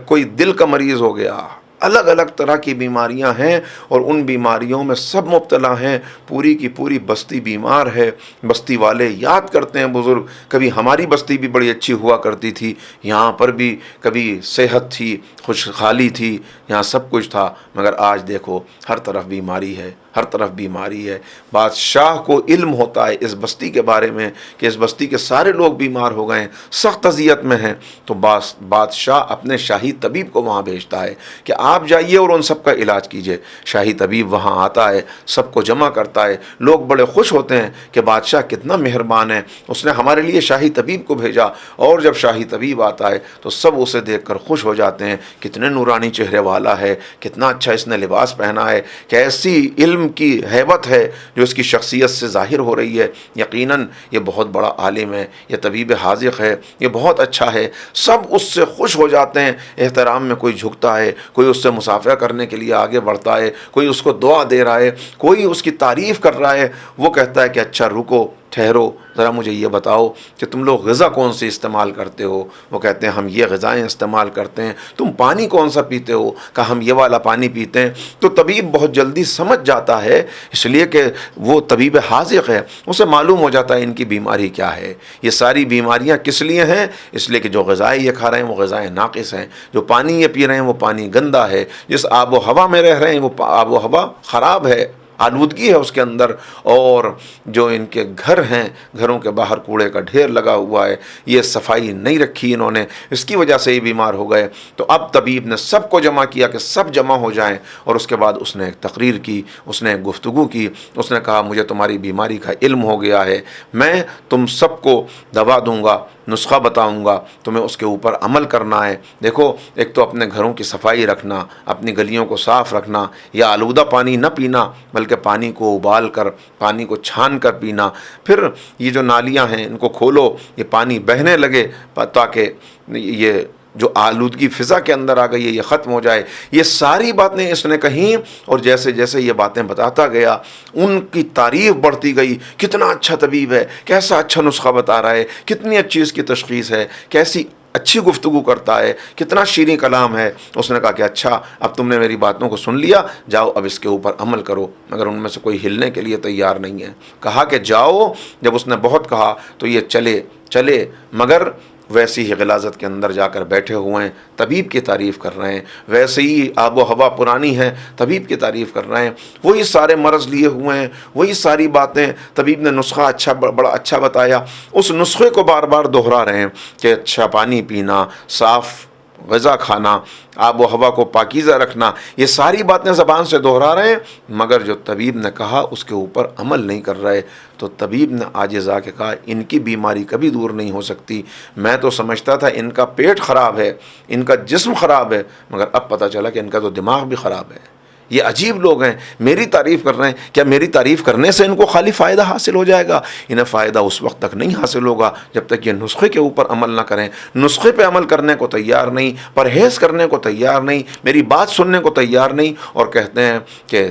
کوئی دل کا مریض ہو گیا۔ الگ الگ طرح کی بیماریاں ہیں اور ان بیماریوں میں سب مبتلا ہیں، پوری کی پوری بستی بیمار ہے۔ بستی والے یاد کرتے ہیں بزرگ، کبھی ہماری بستی بھی بڑی اچھی ہوا کرتی تھی، یہاں پر بھی کبھی صحت تھی، خوشحالی تھی، یہاں سب کچھ تھا، مگر آج دیکھو ہر طرف بیماری ہے، ہر طرف بیماری ہے۔ بادشاہ کو علم ہوتا ہے اس بستی کے بارے میں کہ اس بستی کے سارے لوگ بیمار ہو گئے ہیں، سخت اذیت میں ہیں، تو بادشاہ اپنے شاہی طبیب کو وہاں بھیجتا ہے کہ آپ جائیے اور ان سب کا علاج کیجئے۔ شاہی طبیب وہاں آتا ہے، سب کو جمع کرتا ہے، لوگ بڑے خوش ہوتے ہیں کہ بادشاہ کتنا مہربان ہے، اس نے ہمارے لیے شاہی طبیب کو بھیجا۔ اور جب شاہی طبیب آتا ہے تو سب اسے دیکھ کر خوش ہو جاتے ہیں، کتنے نورانی چہرے والا ہے، کتنا اچھا اس نے لباس پہنا ہے، کیسی علم کی ہیبت ہے جو اس کی شخصیت سے ظاہر ہو رہی ہے، یقیناً یہ بہت بڑا عالم ہے، یہ طبیب حاذق ہے، یہ بہت اچھا ہے۔ سب اس سے خوش ہو جاتے ہیں، احترام میں کوئی جھکتا ہے، کوئی اس سے مصافحہ کرنے کے لیے آگے بڑھتا ہے، کوئی اس کو دعا دے رہا ہے، کوئی اس کی تعریف کر رہا ہے۔ وہ کہتا ہے کہ اچھا رکو، ٹھہرو، ذرا مجھے یہ بتاؤ کہ تم لوگ غذا کون سی استعمال کرتے ہو؟ وہ کہتے ہیں ہم یہ غذائیں استعمال کرتے ہیں۔ تم پانی کون سا پیتے ہو؟ کہا ہم یہ والا پانی پیتے ہیں۔ تو طبیب بہت جلدی سمجھ جاتا ہے، اس لیے کہ وہ طبیب حاذق ہے، اسے معلوم ہو جاتا ہے ان کی بیماری کیا ہے۔ یہ ساری بیماریاں کس لیے ہیں؟ اس لیے کہ جو غذائیں یہ کھا رہے ہیں وہ غذائیں ناقص ہیں، جو پانی یہ پی رہے ہیں وہ پانی گندا ہے، جس آب و ہوا میں رہ رہے ہیں وہ آب و ہوا خراب ہے، آلودگی ہے اس کے اندر، اور جو ان کے گھر ہیں، گھروں کے باہر کوڑے کا ڈھیر لگا ہوا ہے، یہ صفائی نہیں رکھی انہوں نے، اس کی وجہ سے یہ بیمار ہو گئے۔ تو اب طبیب نے سب کو جمع کیا کہ سب جمع ہو جائیں، اور اس کے بعد اس نے ایک تقریر کی، اس نے ایک گفتگو کی، اس نے کہا مجھے تمہاری بیماری کا علم ہو گیا ہے، میں تم سب کو دوا دوں گا، نسخہ بتاؤں گا، تمہیں اس کے اوپر عمل کرنا ہے۔ دیکھو، ایک تو اپنے گھروں کی صفائی رکھنا، اپنی گلیوں کو صاف رکھنا، یا آلودہ پانی نہ پینا بلکہ پانی کو ابال کر، پانی کو چھان کر پینا۔ پھر یہ جو نالیاں ہیں ان کو کھولو، یہ پانی بہنے لگے تاکہ یہ جو آلودگی فضا کے اندر آ گئی ہے یہ ختم ہو جائے۔ یہ ساری باتیں اس نے کہیں، اور جیسے جیسے یہ باتیں بتاتا گیا ان کی تعریف بڑھتی گئی، کتنا اچھا طبیب ہے، کیسا اچھا نسخہ بتا رہا ہے، کتنی اچھی اس کی تشخیص ہے، کیسی اچھی گفتگو کرتا ہے، کتنا شیریں کلام ہے۔ اس نے کہا کہ اچھا اب تم نے میری باتوں کو سن لیا، جاؤ اب اس کے اوپر عمل کرو۔ مگر ان میں سے کوئی ہلنے کے لیے تیار نہیں ہے۔ کہا کہ جاؤ، جب اس نے بہت کہا تو یہ چلے، مگر ویسی ہی غلاظت کے اندر جا کر بیٹھے ہوئے ہیں، طبیب کی تعریف کر رہے ہیں، ویسے ہی آب و ہوا پرانی ہے، طبیب کی تعریف کر رہے ہیں، وہی سارے مرض لیے ہوئے ہیں، وہی ساری باتیں، طبیب نے نسخہ بڑا اچھا بتایا، اس نسخے کو بار بار دہرا رہے ہیں کہ اچھا پانی پینا، صاف غذا کھانا، آب و ہوا کو پاکیزہ رکھنا، یہ ساری باتیں زبان سے دہرا رہے ہیں، مگر جو طبیب نے کہا اس کے اوپر عمل نہیں کر رہے۔ تو طبیب نے عاجز آ کے کہا ان کی بیماری کبھی دور نہیں ہو سکتی، میں تو سمجھتا تھا ان کا پیٹ خراب ہے، ان کا جسم خراب ہے، مگر اب پتہ چلا کہ ان کا تو دماغ بھی خراب ہے۔ یہ عجیب لوگ ہیں، میری تعریف کر رہے ہیں، کیا میری تعریف کرنے سے ان کو خالی فائدہ حاصل ہو جائے گا؟ انہیں فائدہ اس وقت تک نہیں حاصل ہوگا جب تک یہ نسخے کے اوپر عمل نہ کریں۔ نسخے پہ عمل کرنے کو تیار نہیں، پرہیز کرنے کو تیار نہیں، میری بات سننے کو تیار نہیں، اور کہتے ہیں کہ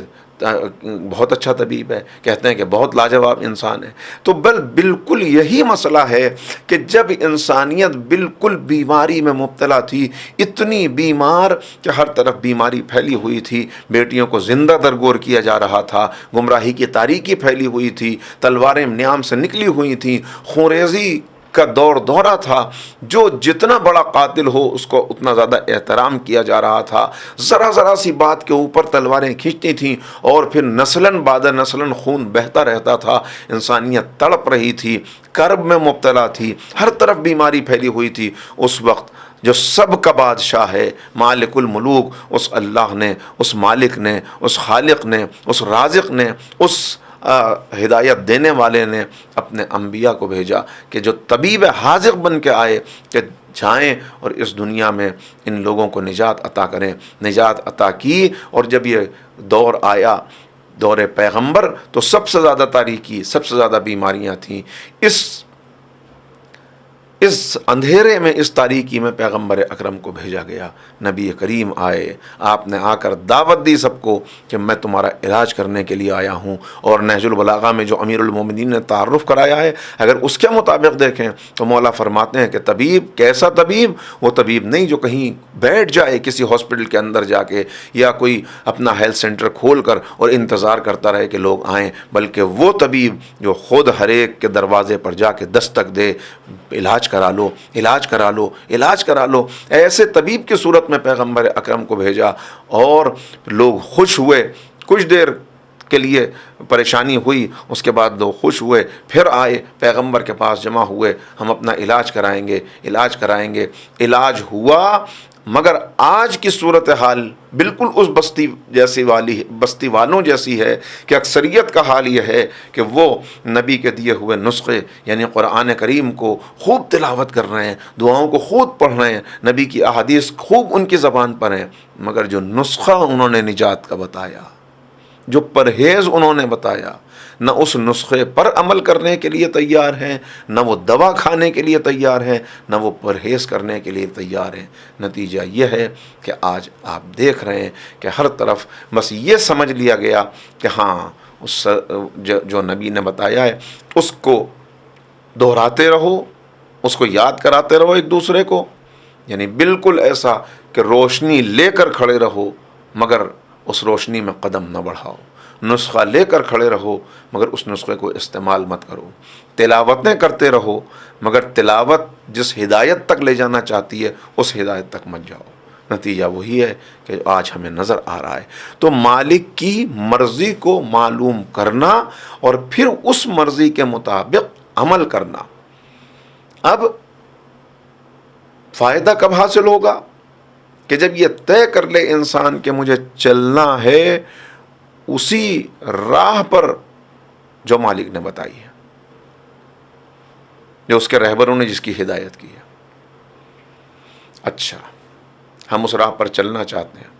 بہت اچھا طبیب ہے، کہتے ہیں کہ بہت لاجواب انسان ہے۔ تو بالکل یہی مسئلہ ہے کہ جب انسانیت بالکل بیماری میں مبتلا تھی، اتنی بیمار کہ ہر طرف بیماری پھیلی ہوئی تھی، بیٹیوں کو زندہ درگور کیا جا رہا تھا، گمراہی کی تاریکی پھیلی ہوئی تھی، تلواریں نیام سے نکلی ہوئی تھیں، خونریزی کا دورہ تھا، جو جتنا بڑا قاتل ہو اس کو اتنا زیادہ احترام کیا جا رہا تھا، ذرا سی بات کے اوپر تلواریں کھینچتی تھیں اور پھر نسلاً بعد نسلاً خون بہتا رہتا تھا، انسانیت تڑپ رہی تھی، کرب میں مبتلا تھی، ہر طرف بیماری پھیلی ہوئی تھی۔ اس وقت جو سب کا بادشاہ ہے، مالک الملوک، اس اللہ نے، اس مالک نے، اس خالق نے، اس رازق نے، اس ہدایت دینے والے نے اپنے انبیاء کو بھیجا کہ جو طبیب حاذق بن کے آئے کہ جائیں اور اس دنیا میں ان لوگوں کو نجات عطا کریں۔ نجات عطا کی، اور جب یہ دور آیا، دور پیغمبر، تو سب سے زیادہ تاریکی، سب سے زیادہ بیماریاں تھیں۔ اس اندھیرے میں، اس تاریکی میں پیغمبر اکرم کو بھیجا گیا، نبی کریم آئے، آپ نے آ کر دعوت دی سب کو کہ میں تمہارا علاج کرنے کے لیے آیا ہوں۔ اور نہج البلاغہ میں جو امیر المومنین نے تعارف کرایا ہے، اگر اس کے مطابق دیکھیں تو مولا فرماتے ہیں کہ طبیب کیسا طبیب؟ وہ طبیب نہیں جو کہیں بیٹھ جائے کسی ہاسپٹل کے اندر جا کے، یا کوئی اپنا ہیلتھ سینٹر کھول کر اور انتظار کرتا رہے کہ لوگ آئیں، بلکہ وہ طبیب جو خود ہر ایک کے دروازے پر جا کے دستک دے، علاج کرا لو، علاج کرا لو، علاج کرا لو۔ ایسے طبیب کی صورت میں پیغمبر اکرم کو بھیجا، اور لوگ خوش ہوئے۔ کچھ دیر کے لیے پریشانی ہوئی، اس کے بعد لوگ خوش ہوئے، پھر آئے پیغمبر کے پاس جمع ہوئے، ہم اپنا علاج کرائیں گے، علاج کرائیں گے۔ علاج ہوا، مگر آج کی صورتحال بالکل اس بستی والوں جیسی ہے کہ اکثریت کا حال یہ ہے کہ وہ نبی کے دیے ہوئے نسخے یعنی قرآن کریم کو خوب تلاوت کر رہے ہیں، دعاؤں کو خوب پڑھ رہے ہیں، نبی کی احادیث خوب ان کی زبان پر ہیں، مگر جو نسخہ انہوں نے نجات کا بتایا، جو پرہیز انہوں نے بتایا، نہ اس نسخے پر عمل کرنے کے لیے تیار ہیں، نہ وہ دوا کھانے کے لیے تیار ہیں، نہ وہ پرہیز کرنے کے لیے تیار ہیں۔ نتیجہ یہ ہے کہ آج آپ دیکھ رہے ہیں کہ ہر طرف بس یہ سمجھ لیا گیا کہ ہاں اس جو نبی نے بتایا ہے اس کو دہراتے رہو، اس کو یاد کراتے رہو ایک دوسرے کو، یعنی بالکل ایسا کہ روشنی لے کر کھڑے رہو مگر اس روشنی میں قدم نہ بڑھاؤ، نسخہ لے کر کھڑے رہو مگر اس نسخے کو استعمال مت کرو، تلاوتیں کرتے رہو مگر تلاوت جس ہدایت تک لے جانا چاہتی ہے اس ہدایت تک مت جاؤ۔ نتیجہ وہی ہے کہ آج ہمیں نظر آ رہا ہے۔ تو مالک کی مرضی کو معلوم کرنا اور پھر اس مرضی کے مطابق عمل کرنا۔ اب فائدہ کب حاصل ہوگا؟ کہ جب یہ طے کر لے انسان کہ مجھے چلنا ہے اسی راہ پر جو مالک نے بتائی ہے، جو اس کے رہبروں نے جس کی ہدایت کی ہے۔ اچھا، ہم اس راہ پر چلنا چاہتے ہیں،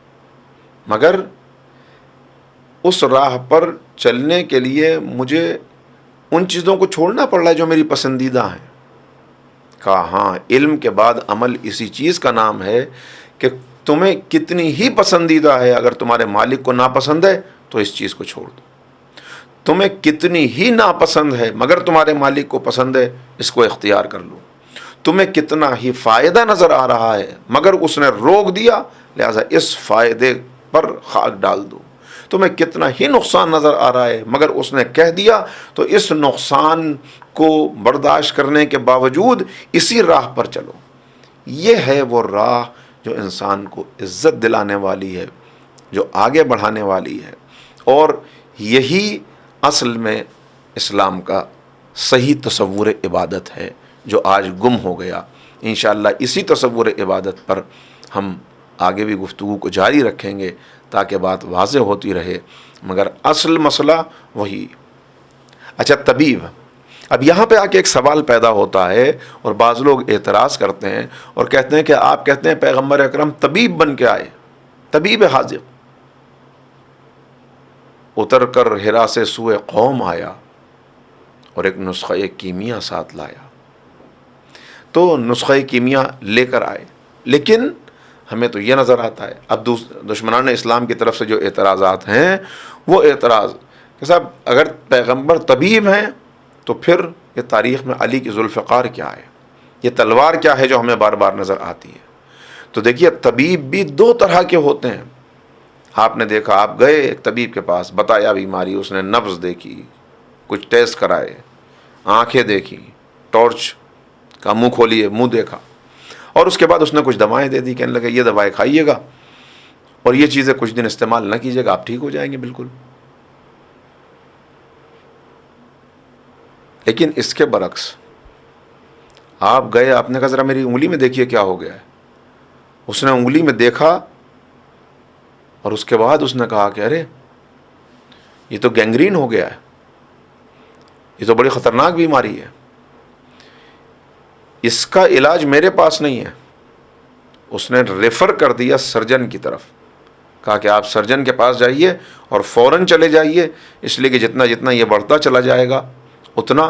مگر اس راہ پر چلنے کے لیے مجھے ان چیزوں کو چھوڑنا پڑ رہا ہے جو میری پسندیدہ ہیں۔ کہا ہاں، علم کے بعد عمل اسی چیز کا نام ہے کہ تمہیں کتنی ہی پسندیدہ ہے، اگر تمہارے مالک کو ناپسند ہے تو اس چیز کو چھوڑ دو۔ تمہیں کتنی ہی ناپسند ہے مگر تمہارے مالک کو پسند ہے، اس کو اختیار کر لو۔ تمہیں کتنا ہی فائدہ نظر آ رہا ہے مگر اس نے روک دیا، لہذا اس فائدے پر خاک ڈال دو۔ تمہیں کتنا ہی نقصان نظر آ رہا ہے مگر اس نے کہہ دیا تو اس نقصان کو برداشت کرنے کے باوجود اسی راہ پر چلو۔ یہ ہے وہ راہ جو انسان کو عزت دلانے والی ہے، جو آگے بڑھانے والی ہے، اور یہی اصل میں اسلام کا صحیح تصور عبادت ہے جو آج گم ہو گیا۔ انشاءاللہ اسی تصور عبادت پر ہم آگے بھی گفتگو کو جاری رکھیں گے تاکہ بات واضح ہوتی رہے، مگر اصل مسئلہ وہی۔ اچھا، طبیب، اب یہاں پہ آ کے ایک سوال پیدا ہوتا ہے اور بعض لوگ اعتراض کرتے ہیں اور کہتے ہیں کہ آپ کہتے ہیں پیغمبر اکرم طبیب بن کے آئے، طبیب حاذق، اتر کر ہرا سے سوئے قوم آیا اور ایک نسخہ کیمیا ساتھ لایا۔ تو نسخہ کیمیا لے کر آئے، لیکن ہمیں تو یہ نظر آتا ہے۔ اب دشمنان اسلام کی طرف سے جو اعتراضات ہیں وہ اعتراض کہ صاحب اگر پیغمبر طبیب ہیں تو پھر یہ تاریخ میں علی کی ذوالفقار کیا ہے، یہ تلوار کیا ہے جو ہمیں بار بار نظر آتی ہے۔ تو دیکھیے طبیب بھی دو طرح کے ہوتے ہیں۔ آپ نے دیکھا، آپ گئے ایک طبیب کے پاس، بتایا بیماری، اس نے نبض دیکھی، کچھ ٹیسٹ کرائے، آنکھیں دیکھی، ٹارچ کا منہ کھولیے، منہ دیکھا، اور اس کے بعد اس نے کچھ دوائیں دے دی، کہنے لگے یہ دوائیں کھائیے گا اور یہ چیزیں کچھ دن استعمال نہ کیجیے گا، آپ ٹھیک ہو جائیں گے بالکل۔ لیکن اس کے برعکس آپ گئے، آپ نے کہا ذرا میری انگلی میں دیکھیے کیا ہو گیا ہے، اس نے انگلی میں دیکھا اور اس کے بعد اس نے کہا کہ ارے یہ تو گینگرین ہو گیا ہے، یہ تو بڑی خطرناک بیماری ہے، اس کا علاج میرے پاس نہیں ہے۔ اس نے ریفر کر دیا سرجن کی طرف، کہا کہ آپ سرجن کے پاس جائیے اور فوراً چلے جائیے، اس لیے کہ جتنا جتنا یہ بڑھتا چلا جائے گا اتنا،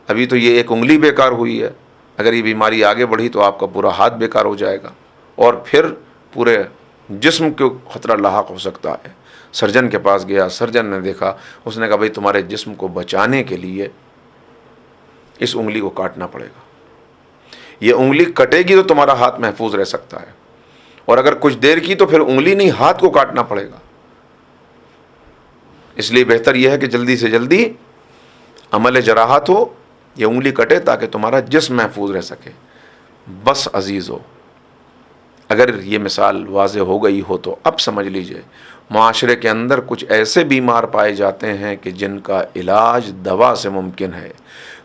ابھی تو یہ ایک انگلی بیکار ہوئی ہے، اگر یہ بیماری آگے بڑھی تو آپ کا پورا ہاتھ بیکار ہو جائے گا اور پھر پورے جسم کو خطرہ لاحق ہو سکتا ہے۔ سرجن کے پاس گیا، سرجن نے دیکھا، اس نے کہا بھائی تمہارے جسم کو بچانے کے لیے اس انگلی کو کاٹنا پڑے گا، یہ انگلی کٹے گی تو تمہارا ہاتھ محفوظ رہ سکتا ہے، اور اگر کچھ دیر کی تو پھر انگلی نہیں ہاتھ کو کاٹنا پڑے گا، اس لیے بہتر یہ ہے کہ جلدی سے جلدی عمل جراحت ہو، یہ انگلی کٹے تاکہ تمہارا جسم محفوظ رہ سکے۔ بس عزیزو، اگر یہ مثال واضح ہو گئی ہو تو اب سمجھ لیجئے، معاشرے کے اندر کچھ ایسے بیمار پائے جاتے ہیں کہ جن کا علاج دوا سے ممکن ہے،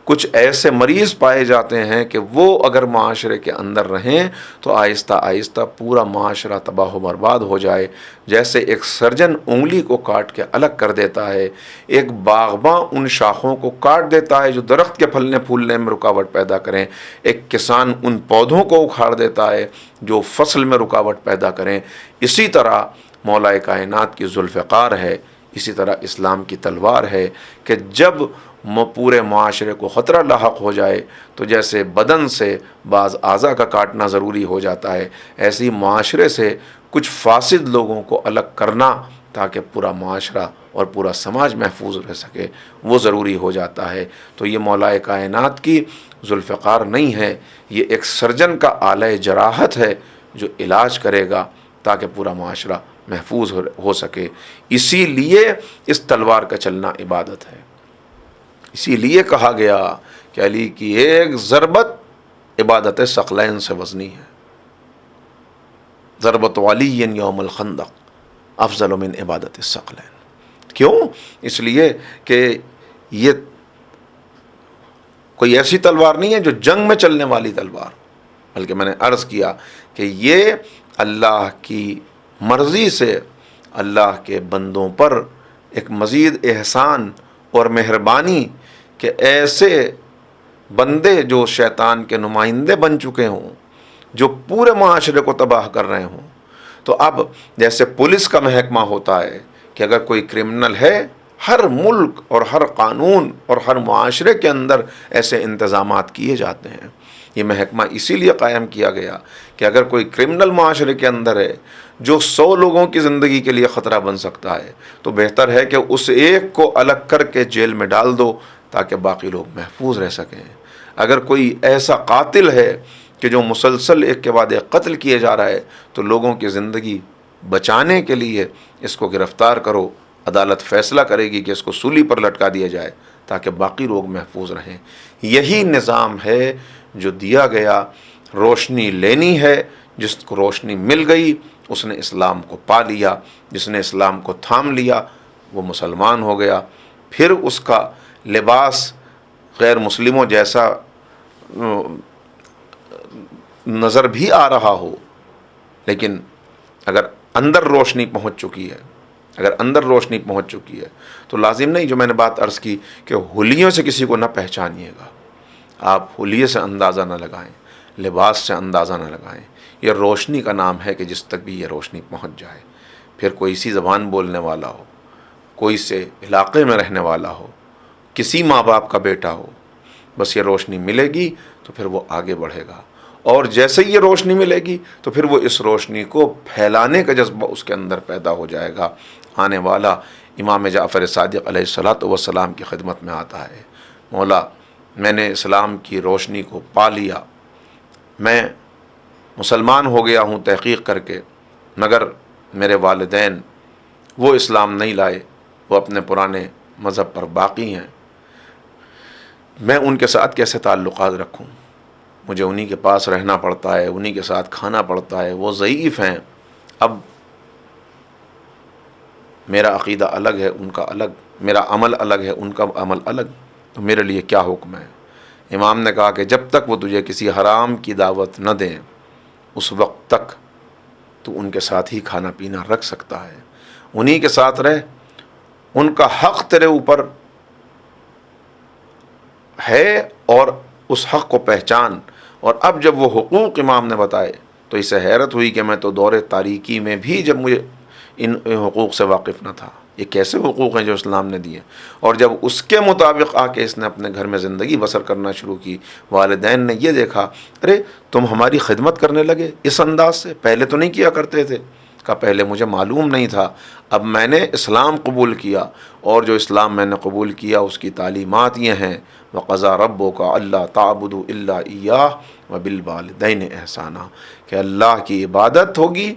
کچھ ایسے مریض پائے جاتے ہیں کہ وہ اگر معاشرے کے اندر رہیں تو آہستہ آہستہ پورا معاشرہ تباہ و برباد ہو جائے۔ جیسے ایک سرجن انگلی کو کاٹ کے الگ کر دیتا ہے، ایک باغباں ان شاخوں کو کاٹ دیتا ہے جو درخت کے پھلنے پھولنے میں رکاوٹ پیدا کریں، ایک کسان ان پودوں کو اکھاڑ دیتا ہے جو فصل میں رکاوٹ پیدا کریں، اسی طرح مولا کائنات کی ذوالفقار ہے، اسی طرح اسلام کی تلوار ہے کہ جب پورے معاشرے کو خطرہ لاحق ہو جائے تو جیسے بدن سے بعض اعضاء کا کاٹنا ضروری ہو جاتا ہے، ایسے ہی معاشرے سے کچھ فاسد لوگوں کو الگ کرنا تاکہ پورا معاشرہ اور پورا سماج محفوظ رہ سکے وہ ضروری ہو جاتا ہے۔ تو یہ مولا کائنات کی ذوالفقار نہیں ہے، یہ ایک سرجن کا آلہ جراحت ہے جو علاج کرے گا تاکہ پورا معاشرہ محفوظ ہو سکے۔ اسی لیے اس تلوار کا چلنا عبادت ہے، اسی لیے کہا گیا کہ علی کی ایک ضربت عبادت ثقلین سے وزنی ہے، ضربت علی یوم الخندق افضل من عبادت الثقلین۔ کیوں؟ اس لیے کہ یہ کوئی ایسی تلوار نہیں ہے جو جنگ میں چلنے والی تلوار، بلکہ میں نے عرض کیا کہ یہ اللہ کی مرضی سے اللہ کے بندوں پر ایک مزید احسان اور مہربانی کہ ایسے بندے جو شیطان کے نمائندے بن چکے ہوں، جو پورے معاشرے کو تباہ کر رہے ہوں۔ تو اب جیسے پولیس کا محکمہ ہوتا ہے کہ اگر کوئی کرمنل ہے، ہر ملک اور ہر قانون اور ہر معاشرے کے اندر ایسے انتظامات کیے جاتے ہیں۔ یہ محکمہ اسی لیے قائم کیا گیا کہ اگر کوئی کرمنل معاشرے کے اندر ہے جو 100 لوگوں کی زندگی کے لیے خطرہ بن سکتا ہے تو بہتر ہے کہ اس ایک کو الگ کر کے جیل میں ڈال دو تاکہ باقی لوگ محفوظ رہ سکیں۔ اگر کوئی ایسا قاتل ہے کہ جو مسلسل ایک کے بعد ایک قتل کیے جا رہا ہے تو لوگوں کی زندگی بچانے کے لیے اس کو گرفتار کرو، عدالت فیصلہ کرے گی کہ اس کو سولی پر لٹکا دیا جائے تاکہ باقی لوگ محفوظ رہیں۔ یہی نظام ہے جو دیا گیا، روشنی لینی ہے، جس کو روشنی مل گئی اس نے اسلام کو پا لیا، جس نے اسلام کو تھام لیا وہ مسلمان ہو گیا۔ پھر اس کا لباس غیر مسلموں جیسا نظر بھی آ رہا ہو، لیکن اگر اندر روشنی پہنچ چکی ہے، اگر اندر روشنی پہنچ چکی ہے تو لازم نہیں، جو میں نے بات عرض کی کہ حلیوں سے کسی کو نہ پہچانیے گا، آپ حلیے سے اندازہ نہ لگائیں، لباس سے اندازہ نہ لگائیں، یہ روشنی کا نام ہے کہ جس تک بھی یہ روشنی پہنچ جائے۔ پھر کوئی سی زبان بولنے والا ہو، کوئی سے علاقے میں رہنے والا ہو، کسی ماں باپ کا بیٹا ہو، بس یہ روشنی ملے گی تو پھر وہ آگے بڑھے گا، اور جیسے ہی یہ روشنی ملے گی تو پھر وہ اس روشنی کو پھیلانے کا جذبہ اس کے اندر پیدا ہو جائے گا۔ آنے والا امام جعفر صادق علیہ الصلاۃ والسلام کی خدمت میں آتا ہے، مولا میں نے اسلام کی روشنی کو پا لیا، میں مسلمان ہو گیا ہوں تحقیق کر کے، مگر میرے والدین وہ اسلام نہیں لائے، وہ اپنے پرانے مذہب پر باقی ہیں، میں ان کے ساتھ کیسے تعلقات رکھوں؟ مجھے انہی کے پاس رہنا پڑتا ہے، انہی کے ساتھ کھانا پڑتا ہے، وہ ضعیف ہیں، اب میرا عقیدہ الگ ہے ان کا الگ، میرا عمل الگ ہے ان کا عمل الگ، تو میرے لیے کیا حکم ہے؟ امام نے کہا کہ جب تک وہ تجھے کسی حرام کی دعوت نہ دیں اس وقت تک تو ان کے ساتھ ہی کھانا پینا رکھ سکتا ہے، انہی کے ساتھ رہ، ان کا حق تیرے اوپر ہے اور اس حق کو پہچان۔ اور اب جب وہ حقوق امام نے بتائے تو اسے حیرت ہوئی کہ میں تو دور تاریکی میں بھی جب مجھے ان حقوق سے واقف نہ تھا، یہ کیسے حقوق ہیں جو اسلام نے دیے؟ اور جب اس کے مطابق آ کے اس نے اپنے گھر میں زندگی بسر کرنا شروع کی، والدین نے یہ دیکھا، ارے تم ہماری خدمت کرنے لگے اس انداز سے، پہلے تو نہیں کیا کرتے تھے۔ کہا پہلے مجھے معلوم نہیں تھا، اب میں نے اسلام قبول کیا، اور جو اسلام میں نے قبول کیا اس کی تعلیمات یہ ہیں، وَقَضَىٰ رَبُّكَ أَلَّا تَعْبُدُوا إِلَّا إِيَّاهُ وَبِالْوَالِدَيْنِ إِحْسَانًا، کہ اللہ کی عبادت ہوگی،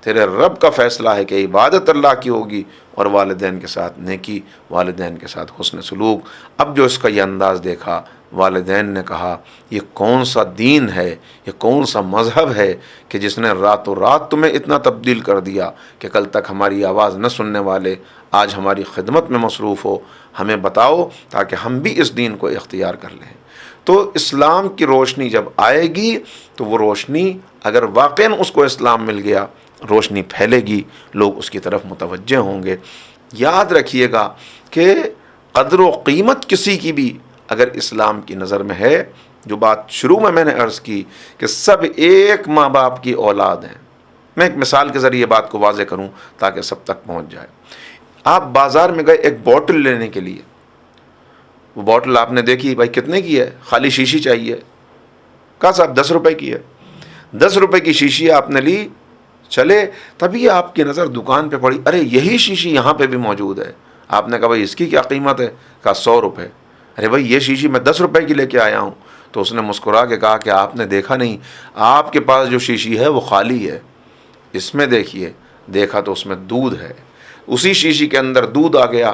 تیرے رب کا فیصلہ ہے کہ عبادت اللہ کی ہوگی، اور والدین کے ساتھ نیکی، والدین کے ساتھ حسن سلوک۔ اب جو اس کا یہ انداز دیکھا، والدین نے کہا یہ کون سا دین ہے، یہ کون سا مذہب ہے کہ جس نے راتوں رات تمہیں اتنا تبدیل کر دیا کہ کل تک ہماری آواز نہ سننے والے آج ہماری خدمت میں مصروف ہو، ہمیں بتاؤ تاکہ ہم بھی اس دین کو اختیار کر لیں۔ تو اسلام کی روشنی جب آئے گی تو وہ روشنی اگر واقعاً اس کو اسلام مل گیا، روشنی پھیلے گی، لوگ اس کی طرف متوجہ ہوں گے۔ یاد رکھیے گا کہ قدر و قیمت کسی کی بھی اگر اسلام کی نظر میں ہے، جو بات شروع میں نے عرض کی کہ سب ایک ماں باپ کی اولاد ہیں، میں ایک مثال کے ذریعے بات کو واضح کروں تاکہ سب تک پہنچ جائے۔ آپ بازار میں گئے ایک بوٹل لینے کے لیے، وہ بوٹل آپ نے دیکھی، بھائی کتنے کی ہے؟ خالی شیشی چاہیے، کہا صاحب 10 روپے کی ہے۔ 10 روپے کی شیشی آپ نے لی، چلے، تبھی آپ کی نظر دکان پہ پڑی، ارے یہی شیشی یہاں پہ بھی موجود ہے۔ آپ نے کہا بھائی اس کی کیا قیمت ہے؟ کہا 100 روپے۔ ارے بھائی یہ شیشی میں 10 روپے کی لے کے آیا ہوں۔ تو اس نے مسکرا کے کہا کہ آپ نے دیکھا نہیں، آپ کے پاس جو شیشی ہے وہ خالی ہے، اس میں دیکھیے۔ دیکھا تو اس میں دودھ ہے، اسی شیشی کے اندر دودھ آ گیا،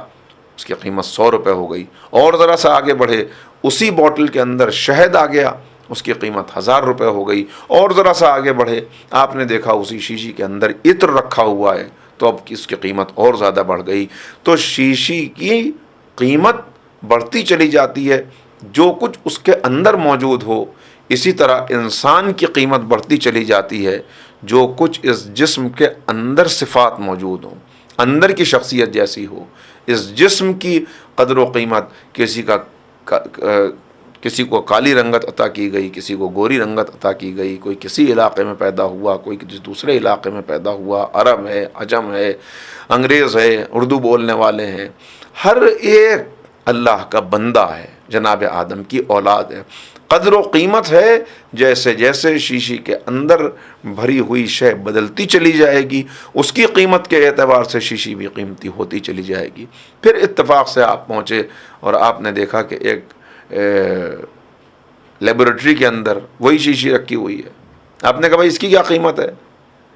اس کی قیمت 100 روپے ہو گئی۔ اور ذرا سا آگے بڑھے، اسی بوٹل کے اندر شہد آ گیا، اس کی قیمت 1000 روپے ہو گئی۔ اور ذرا سا آگے بڑھے، آپ نے دیکھا اسی شیشی کے اندر عطر رکھا ہوا ہے، تو اب اس کی قیمت اور زیادہ بڑھ گئی۔ تو شیشی کی قیمت بڑھتی چلی جاتی ہے جو کچھ اس کے اندر موجود ہو، اسی طرح انسان کی قیمت بڑھتی چلی جاتی ہے جو کچھ اس جسم کے اندر صفات موجود ہوں، اندر کی شخصیت جیسی ہو۔ اس جسم کی قدر و قیمت کسی کو کالی رنگت عطا کی گئی، کسی کو گوری رنگت عطا کی گئی، کوئی کسی علاقے میں پیدا ہوا، کوئی کسی دوسرے علاقے میں پیدا ہوا، عرب ہے، عجم ہے، انگریز ہے، اردو بولنے والے ہیں، ہر ایک اللہ کا بندہ ہے، جناب آدم کی اولاد ہے۔ قدر و قیمت ہے، جیسے جیسے شیشی کے اندر بھری ہوئی شے بدلتی چلی جائے گی، اس کی قیمت کے اعتبار سے شیشی بھی قیمتی ہوتی چلی جائے گی۔ پھر اتفاق سے آپ پہنچے اور آپ نے دیکھا کہ ایک لیبورٹری کے اندر وہی شیشی رکھی ہوئی ہے۔ آپ نے کہا بھائی اس کی کیا قیمت ہے؟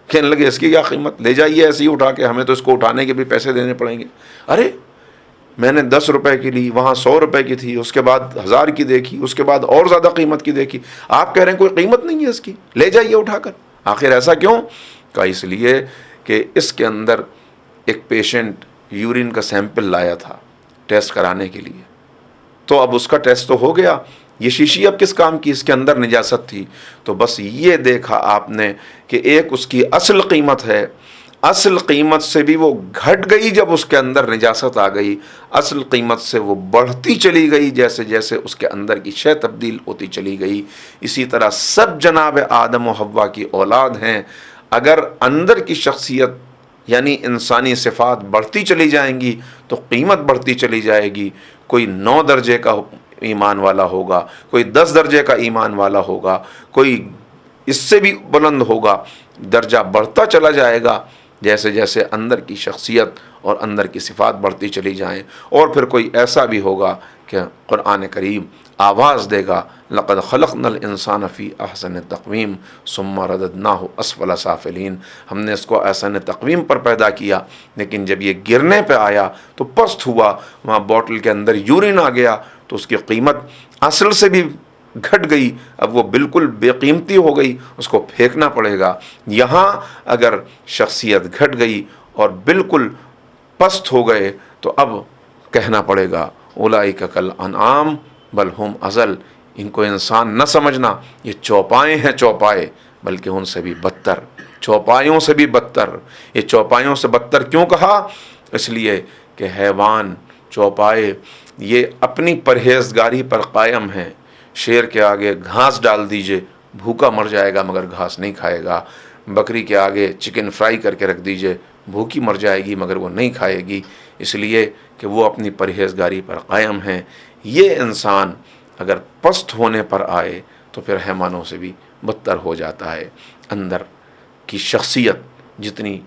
کہنے لگے اس کی کیا قیمت، لے جائیے ایسے ہی اٹھا کے، ہمیں تو اس کو اٹھانے کے بھی پیسے دینے پڑیں گے۔ ارے میں نے 10 روپے کی لی، وہاں 100 روپے کی تھی، اس کے بعد 1000 کی دیکھی، اس کے بعد اور زیادہ قیمت کی دیکھی، آپ کہہ رہے ہیں کوئی قیمت نہیں ہے اس کی، لے جائیے اٹھا کر۔ آخر ایسا کیوں؟ کہا اس لیے کہ اس کے اندر ایک پیشنٹ یورین کا سیمپل لایا تھا ٹیسٹ کرانے کے لیے، تو اب اس کا ٹیسٹ تو ہو گیا، یہ شیشی اب کس کام کی؟ اس کے اندر نجاست تھی۔ تو بس یہ دیکھا آپ نے کہ ایک اس کی اصل قیمت ہے، اصل قیمت سے بھی وہ گھٹ گئی جب اس کے اندر نجاست آ گئی، اصل قیمت سے وہ بڑھتی چلی گئی جیسے جیسے اس کے اندر کی شے تبدیل ہوتی چلی گئی۔ اسی طرح سب جناب آدم و حوا کی اولاد ہیں، اگر اندر کی شخصیت یعنی انسانی صفات بڑھتی چلی جائیں گی تو قیمت بڑھتی چلی جائے گی۔ کوئی 9 درجے کا ایمان والا ہوگا، کوئی 10 درجے کا ایمان والا ہوگا، کوئی اس سے بھی بلند ہوگا، درجہ بڑھتا چلا جائے گا جیسے جیسے اندر کی شخصیت اور اندر کی صفات بڑھتی چلی جائیں۔ اور پھر کوئی ایسا بھی ہوگا کہ قرآن کریم آواز دے گا لقد خلقنا الانسان فی احسن تقویم ثم رددناہ اسفل سافلین، ہم نے اس کو احسن تقویم پر پیدا کیا، لیکن جب یہ گرنے پہ آیا تو پست ہوا، وہاں بوٹل کے اندر یورین آ گیا تو اس کی قیمت اصل سے بھی گھٹ گئی، اب وہ بالکل بے قیمتی ہو گئی، اس کو پھینکنا پڑے گا۔ یہاں اگر شخصیت گھٹ گئی اور بالکل پست ہو گئے تو اب کہنا پڑے گا اولئک کالانعام بل ہم اضل، ان کو انسان نہ سمجھنا، یہ چوپائے ہیں چوپائے، بلکہ ان سے بھی بدتر، چوپایوں سے بھی بدتر۔ یہ چوپایوں سے بدتر کیوں کہا؟ اس لیے کہ حیوان چوپائے یہ اپنی پرہیزگاری پر قائم ہیں، شیر کے آگے گھاس ڈال دیجئے بھوکا مر جائے گا مگر گھاس نہیں کھائے گا، بکری کے آگے چکن فرائی کر کے رکھ دیجئے بھوکی مر جائے گی مگر وہ نہیں کھائے گی، اس لیے کہ وہ اپنی پرہیزگاری پر قائم ہیں۔ یہ انسان اگر پست ہونے پر آئے تو پھر حیوانوں سے بھی بدتر ہو جاتا ہے، اندر کی شخصیت جتنی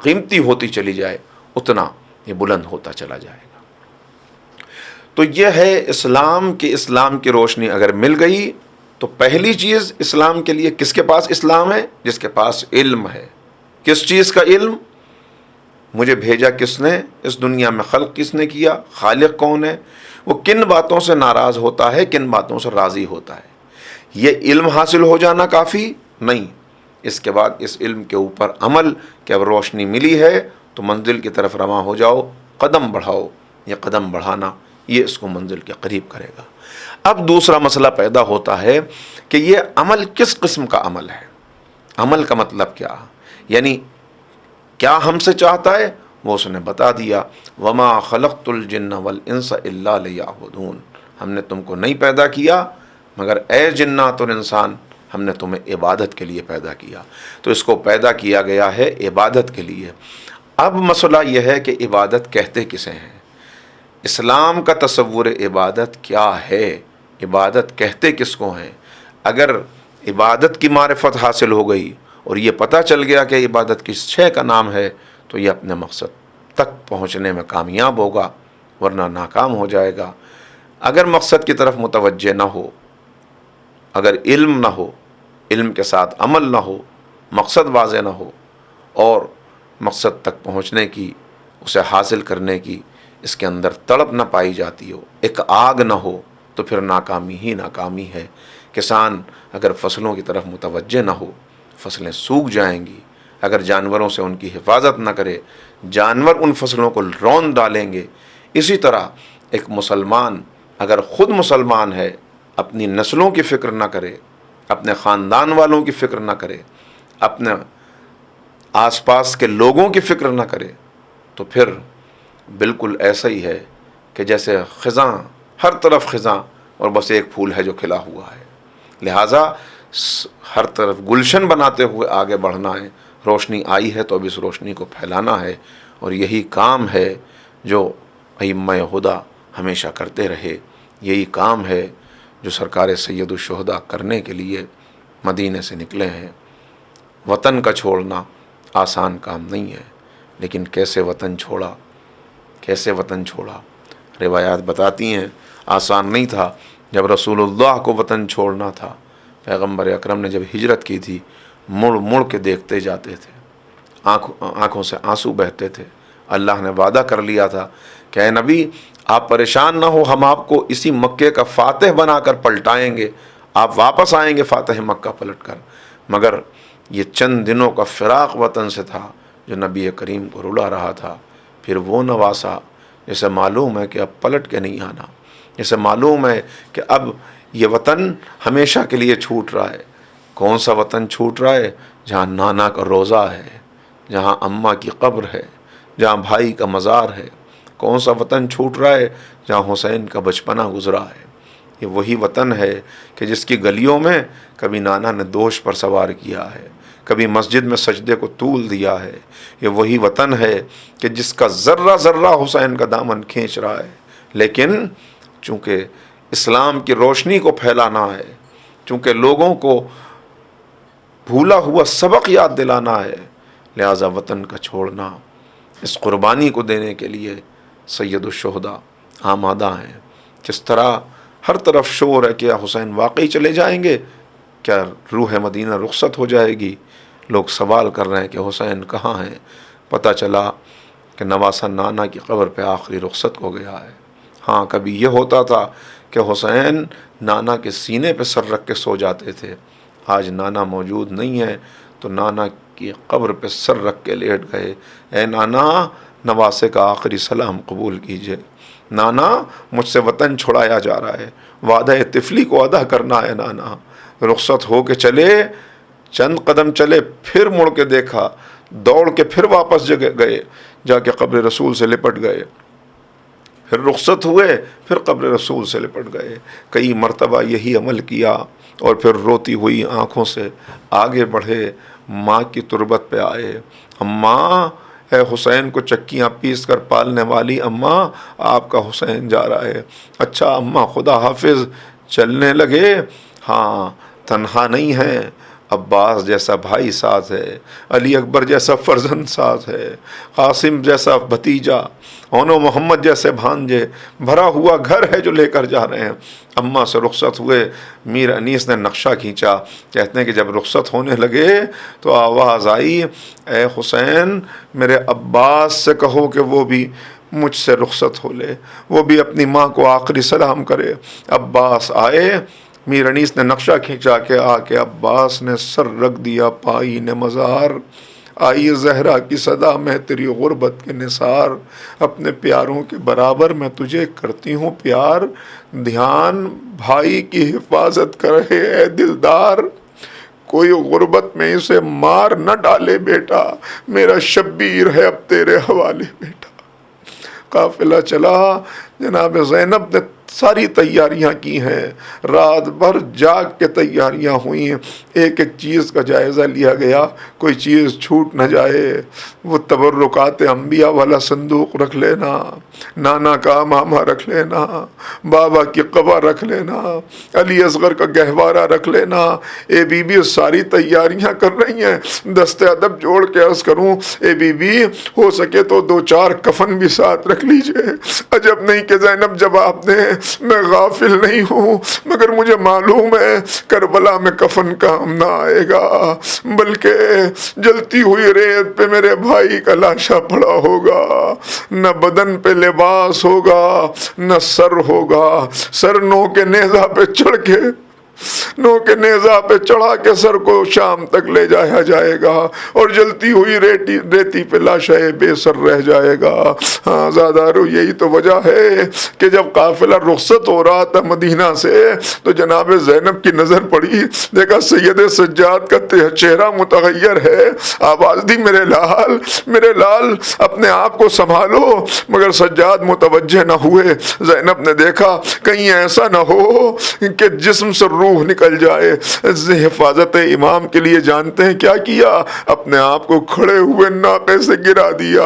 قیمتی ہوتی چلی جائے اتنا یہ بلند ہوتا چلا جائے گا۔ تو یہ ہے اسلام کی روشنی اگر مل گئی تو پہلی چیز اسلام کے لیے کس کے پاس اسلام ہے؟ جس کے پاس علم ہے۔ کس چیز کا علم؟ مجھے بھیجا کس نے، اس دنیا میں خلق کس نے کیا، خالق کون ہے، وہ کن باتوں سے ناراض ہوتا ہے، کن باتوں سے راضی ہوتا ہے۔ یہ علم حاصل ہو جانا کافی نہیں، اس کے بعد اس علم کے اوپر عمل، کہ اب روشنی ملی ہے تو منزل کی طرف رواں ہو جاؤ، قدم بڑھاؤ۔ یہ قدم بڑھانا یہ اس کو منزل کے قریب کرے گا۔ اب دوسرا مسئلہ پیدا ہوتا ہے کہ یہ عمل کس قسم کا عمل ہے، عمل کا مطلب کیا، یعنی کیا ہم سے چاہتا ہے؟ وہ اس نے بتا دیا، وما خلقت الجن والانس الا لیعبدون، ہم نے تم کو نہیں پیدا کیا مگر اے جنات اور انسان ہم نے تمہیں عبادت کے لیے پیدا کیا۔ تو اس کو پیدا کیا گیا ہے عبادت کے لیے۔ اب مسئلہ یہ ہے کہ عبادت کہتے کسے ہیں، اسلام کا تصور عبادت کیا ہے، عبادت کہتے کس کو ہیں؟ اگر عبادت کی معرفت حاصل ہو گئی اور یہ پتہ چل گیا کہ عبادت کس شے کا نام ہے تو یہ اپنے مقصد تک پہنچنے میں کامیاب ہوگا، ورنہ ناکام ہو جائے گا۔ اگر مقصد کی طرف متوجہ نہ ہو، اگر علم نہ ہو، علم کے ساتھ عمل نہ ہو، مقصد واضح نہ ہو اور مقصد تک پہنچنے کی، اسے حاصل کرنے کی اس کے اندر تڑپ نہ پائی جاتی ہو، ایک آگ نہ ہو، تو پھر ناکامی ہی ناکامی ہے۔ کسان اگر فصلوں کی طرف متوجہ نہ ہو، فصلیں سوکھ جائیں گی۔ اگر جانوروں سے ان کی حفاظت نہ کرے، جانور ان فصلوں کو رون ڈالیں گے۔ اسی طرح ایک مسلمان اگر خود مسلمان ہے، اپنی نسلوں کی فکر نہ کرے، اپنے خاندان والوں کی فکر نہ کرے، اپنے آس پاس کے لوگوں کی فکر نہ کرے، تو پھر بالکل ایسا ہی ہے کہ جیسے خزاں، ہر طرف خزاں اور بس ایک پھول ہے جو کھلا ہوا ہے۔ لہٰذا ہر طرف گلشن بناتے ہوئے آگے بڑھنا ہے۔ روشنی آئی ہے تو اب اس روشنی کو پھیلانا ہے، اور یہی کام ہے جو ائمہ ہدیٰ ہمیشہ کرتے رہے، یہی کام ہے جو سرکار سید الشہداء کرنے کے لیے مدینے سے نکلے ہیں۔ وطن کا چھوڑنا آسان کام نہیں ہے، لیکن کیسے وطن چھوڑا، کیسے وطن چھوڑا۔ روایات بتاتی ہیں آسان نہیں تھا۔ جب رسول اللہ کو وطن چھوڑنا تھا، پیغمبر اکرم نے جب ہجرت کی تھی، مڑ مڑ کے دیکھتے جاتے تھے، آنکھوں سے آنسو بہتے تھے۔ اللہ نے وعدہ کر لیا تھا کہ اے نبی آپ پریشان نہ ہو، ہم آپ کو اسی مکے کا فاتح بنا کر پلٹائیں گے، آپ واپس آئیں گے فاتح مکہ پلٹ کر۔ مگر یہ چند دنوں کا فراق وطن سے تھا جو نبی کریم کو رلا رہا تھا۔ پھر وہ نواسا جسے معلوم ہے کہ اب پلٹ کے نہیں آنا، جسے معلوم ہے کہ اب یہ وطن ہمیشہ کے لیے چھوٹ رہا ہے۔ کون سا وطن چھوٹ رہا ہے؟ جہاں نانا کا روزہ ہے، جہاں اماں کی قبر ہے، جہاں بھائی کا مزار ہے۔ کون سا وطن چھوٹ رہا ہے؟ جہاں حسین کا بچپنا گزرا ہے۔ یہ وہی وطن ہے کہ جس کی گلیوں میں کبھی نانا نے دوش پر سوار کیا ہے، کبھی مسجد میں سجدے کو طول دیا ہے۔ یہ وہی وطن ہے کہ جس کا ذرہ ذرہ حسین کا دامن کھینچ رہا ہے۔ لیکن چونکہ اسلام کی روشنی کو پھیلانا ہے، چونکہ لوگوں کو بھولا ہوا سبق یاد دلانا ہے، لہٰذا وطن کا چھوڑنا، اس قربانی کو دینے کے لیے سید الشہداء آمادہ ہیں۔ جس طرح ہر طرف شور ہے کہ حسین واقعی چلے جائیں گے، کیا روح مدینہ رخصت ہو جائے گی؟ لوگ سوال کر رہے ہیں کہ حسین کہاں ہیں؟ پتہ چلا کہ نواسہ نانا کی قبر پہ آخری رخصت ہو گیا ہے۔ ہاں، کبھی یہ ہوتا تھا کہ حسین نانا کے سینے پہ سر رکھ کے سو جاتے تھے، آج نانا موجود نہیں ہے تو نانا کی قبر پہ سر رکھ کے لیٹ گئے، اے نانا نواسے کا آخری سلام قبول کیجئے، نانا مجھ سے وطن چھڑایا جا رہا ہے، وعدہ طفلی کو ادا کرنا ہے نانا۔ رخصت ہو کے چلے، چند قدم چلے، پھر مڑ کے دیکھا، دوڑ کے پھر واپس گئے، جا کے قبر رسول سے لپٹ گئے، پھر رخصت ہوئے، پھر قبر رسول سے لپٹ گئے، کئی مرتبہ یہی عمل کیا، اور پھر روتی ہوئی آنکھوں سے آگے بڑھے، ماں کی تربت پہ آئے، اماں اے حسین کو چکیاں پیس کر پالنے والی اماں، آپ کا حسین جا رہا ہے۔ اچھا اماں خدا حافظ، چلنے لگے۔ ہاں، تنہا نہیں ہے، عباس جیسا بھائی ساتھ ہے، علی اکبر جیسا فرزند ساتھ ہے، قاسم جیسا بھتیجا، اونو محمد جیسے بھانجے، بھرا ہوا گھر ہے جو لے کر جا رہے ہیں۔ اماں سے رخصت ہوئے، میر انیس نے نقشہ کھینچا، کہتے ہیں کہ جب رخصت ہونے لگے تو آواز آئی، اے حسین میرے عباس سے کہو کہ وہ بھی مجھ سے رخصت ہو لے، وہ بھی اپنی ماں کو آخری سلام کرے۔ عباس آئے، میر انیس نے نقشہ کھینچا کہ آ کے عباس نے سر رکھ دیا پائی نے مزار، آئی زہرا کی صدا میں تیری غربت کے نثار، اپنے پیاروں کے برابر میں تجھے کرتی ہوں پیار، دھیان بھائی کی حفاظت کرے اے دلدار، کوئی غربت میں اسے مار نہ ڈالے بیٹا، میرا شبیر ہے اب تیرے حوالے بیٹا۔ قافلہ چلا، جناب زینب نے ساری تیاریاں کی ہیں، رات بھر جاگ کے تیاریاں ہوئی ہیں، ایک ایک چیز کا جائزہ لیا گیا، کوئی چیز چھوٹ نہ جائے۔ وہ تبرکات انبیاء والا صندوق رکھ لینا، نانا کا امامہ رکھ لینا، بابا کی قبر رکھ لینا، علی اصغر کا گہوارہ رکھ لینا۔ اے بی بی ساری تیاریاں کر رہی ہیں، دست ادب جوڑ کے عرض کروں، اے بی بی ہو سکے تو 2-4 کفن بھی ساتھ رکھ لیجئے۔ عجب نہیں کہ زینب جواب دیں، میں غافل نہیں ہوں، مگر مجھے معلوم ہے کربلا میں کفن کام نہ آئے گا، بلکہ جلتی ہوئی ریت پہ میرے بھائی کا لاشا پڑا ہوگا، نہ بدن پہ لباس ہوگا نہ سر ہوگا، سر نو کے نیزہ پہ چڑھ کے نیزہ پہ چڑھا کے سر کو شام تک لے جایا جائے گا، اور جلتی ہوئی ریتی پہ لاشا بے سر رہ جائے گا۔ ہاں زادارو، یہی تو وجہ ہے کہ جب قافلہ رخصت ہو رہا تھا مدینہ سے تو جناب زینب کی نظر پڑی، دیکھا سید سجاد کا چہرہ متغیر ہے، آواز دی میرے لال اپنے آپ کو سنبھالو، مگر سجاد متوجہ نہ ہوئے۔ زینب نے دیکھا کہیں ایسا نہ ہو کہ جسم سے روح نکل جائے۔ حفاظت امام کے لیے جانتے ہیں کیا کیا؟ اپنے آپ کو کھڑے ہوئے ناقے سے گرا دیا۔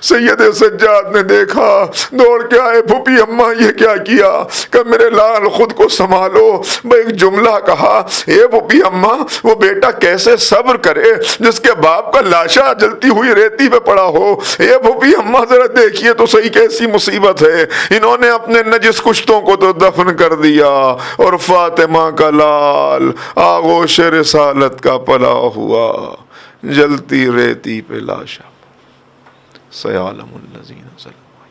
سید سجاد نے دیکھا، دوڑ کے آئے، پھوپھی اماں یہ کیا کیا؟ کہ میرے لال خود کو سنبھالو۔ ایک جملہ کہا، اے پھوپھی اماں وہ بیٹا کیسے صبر کرے جس کے باپ کا لاشا جلتی ہوئی ریتی پہ پڑا ہو؟ اے پھوپھی اماں ذرا دیکھیے تو صحیح کیسی مصیبت ہے، انہوں نے اپنے نجس کشتوں کو تو دفن کر دیا، اور فاطمہ کا لال آغوش رسالت کا پلا ہوا، جلتی ریتی پہ لاشا۔ سیعلم الذین ظلموا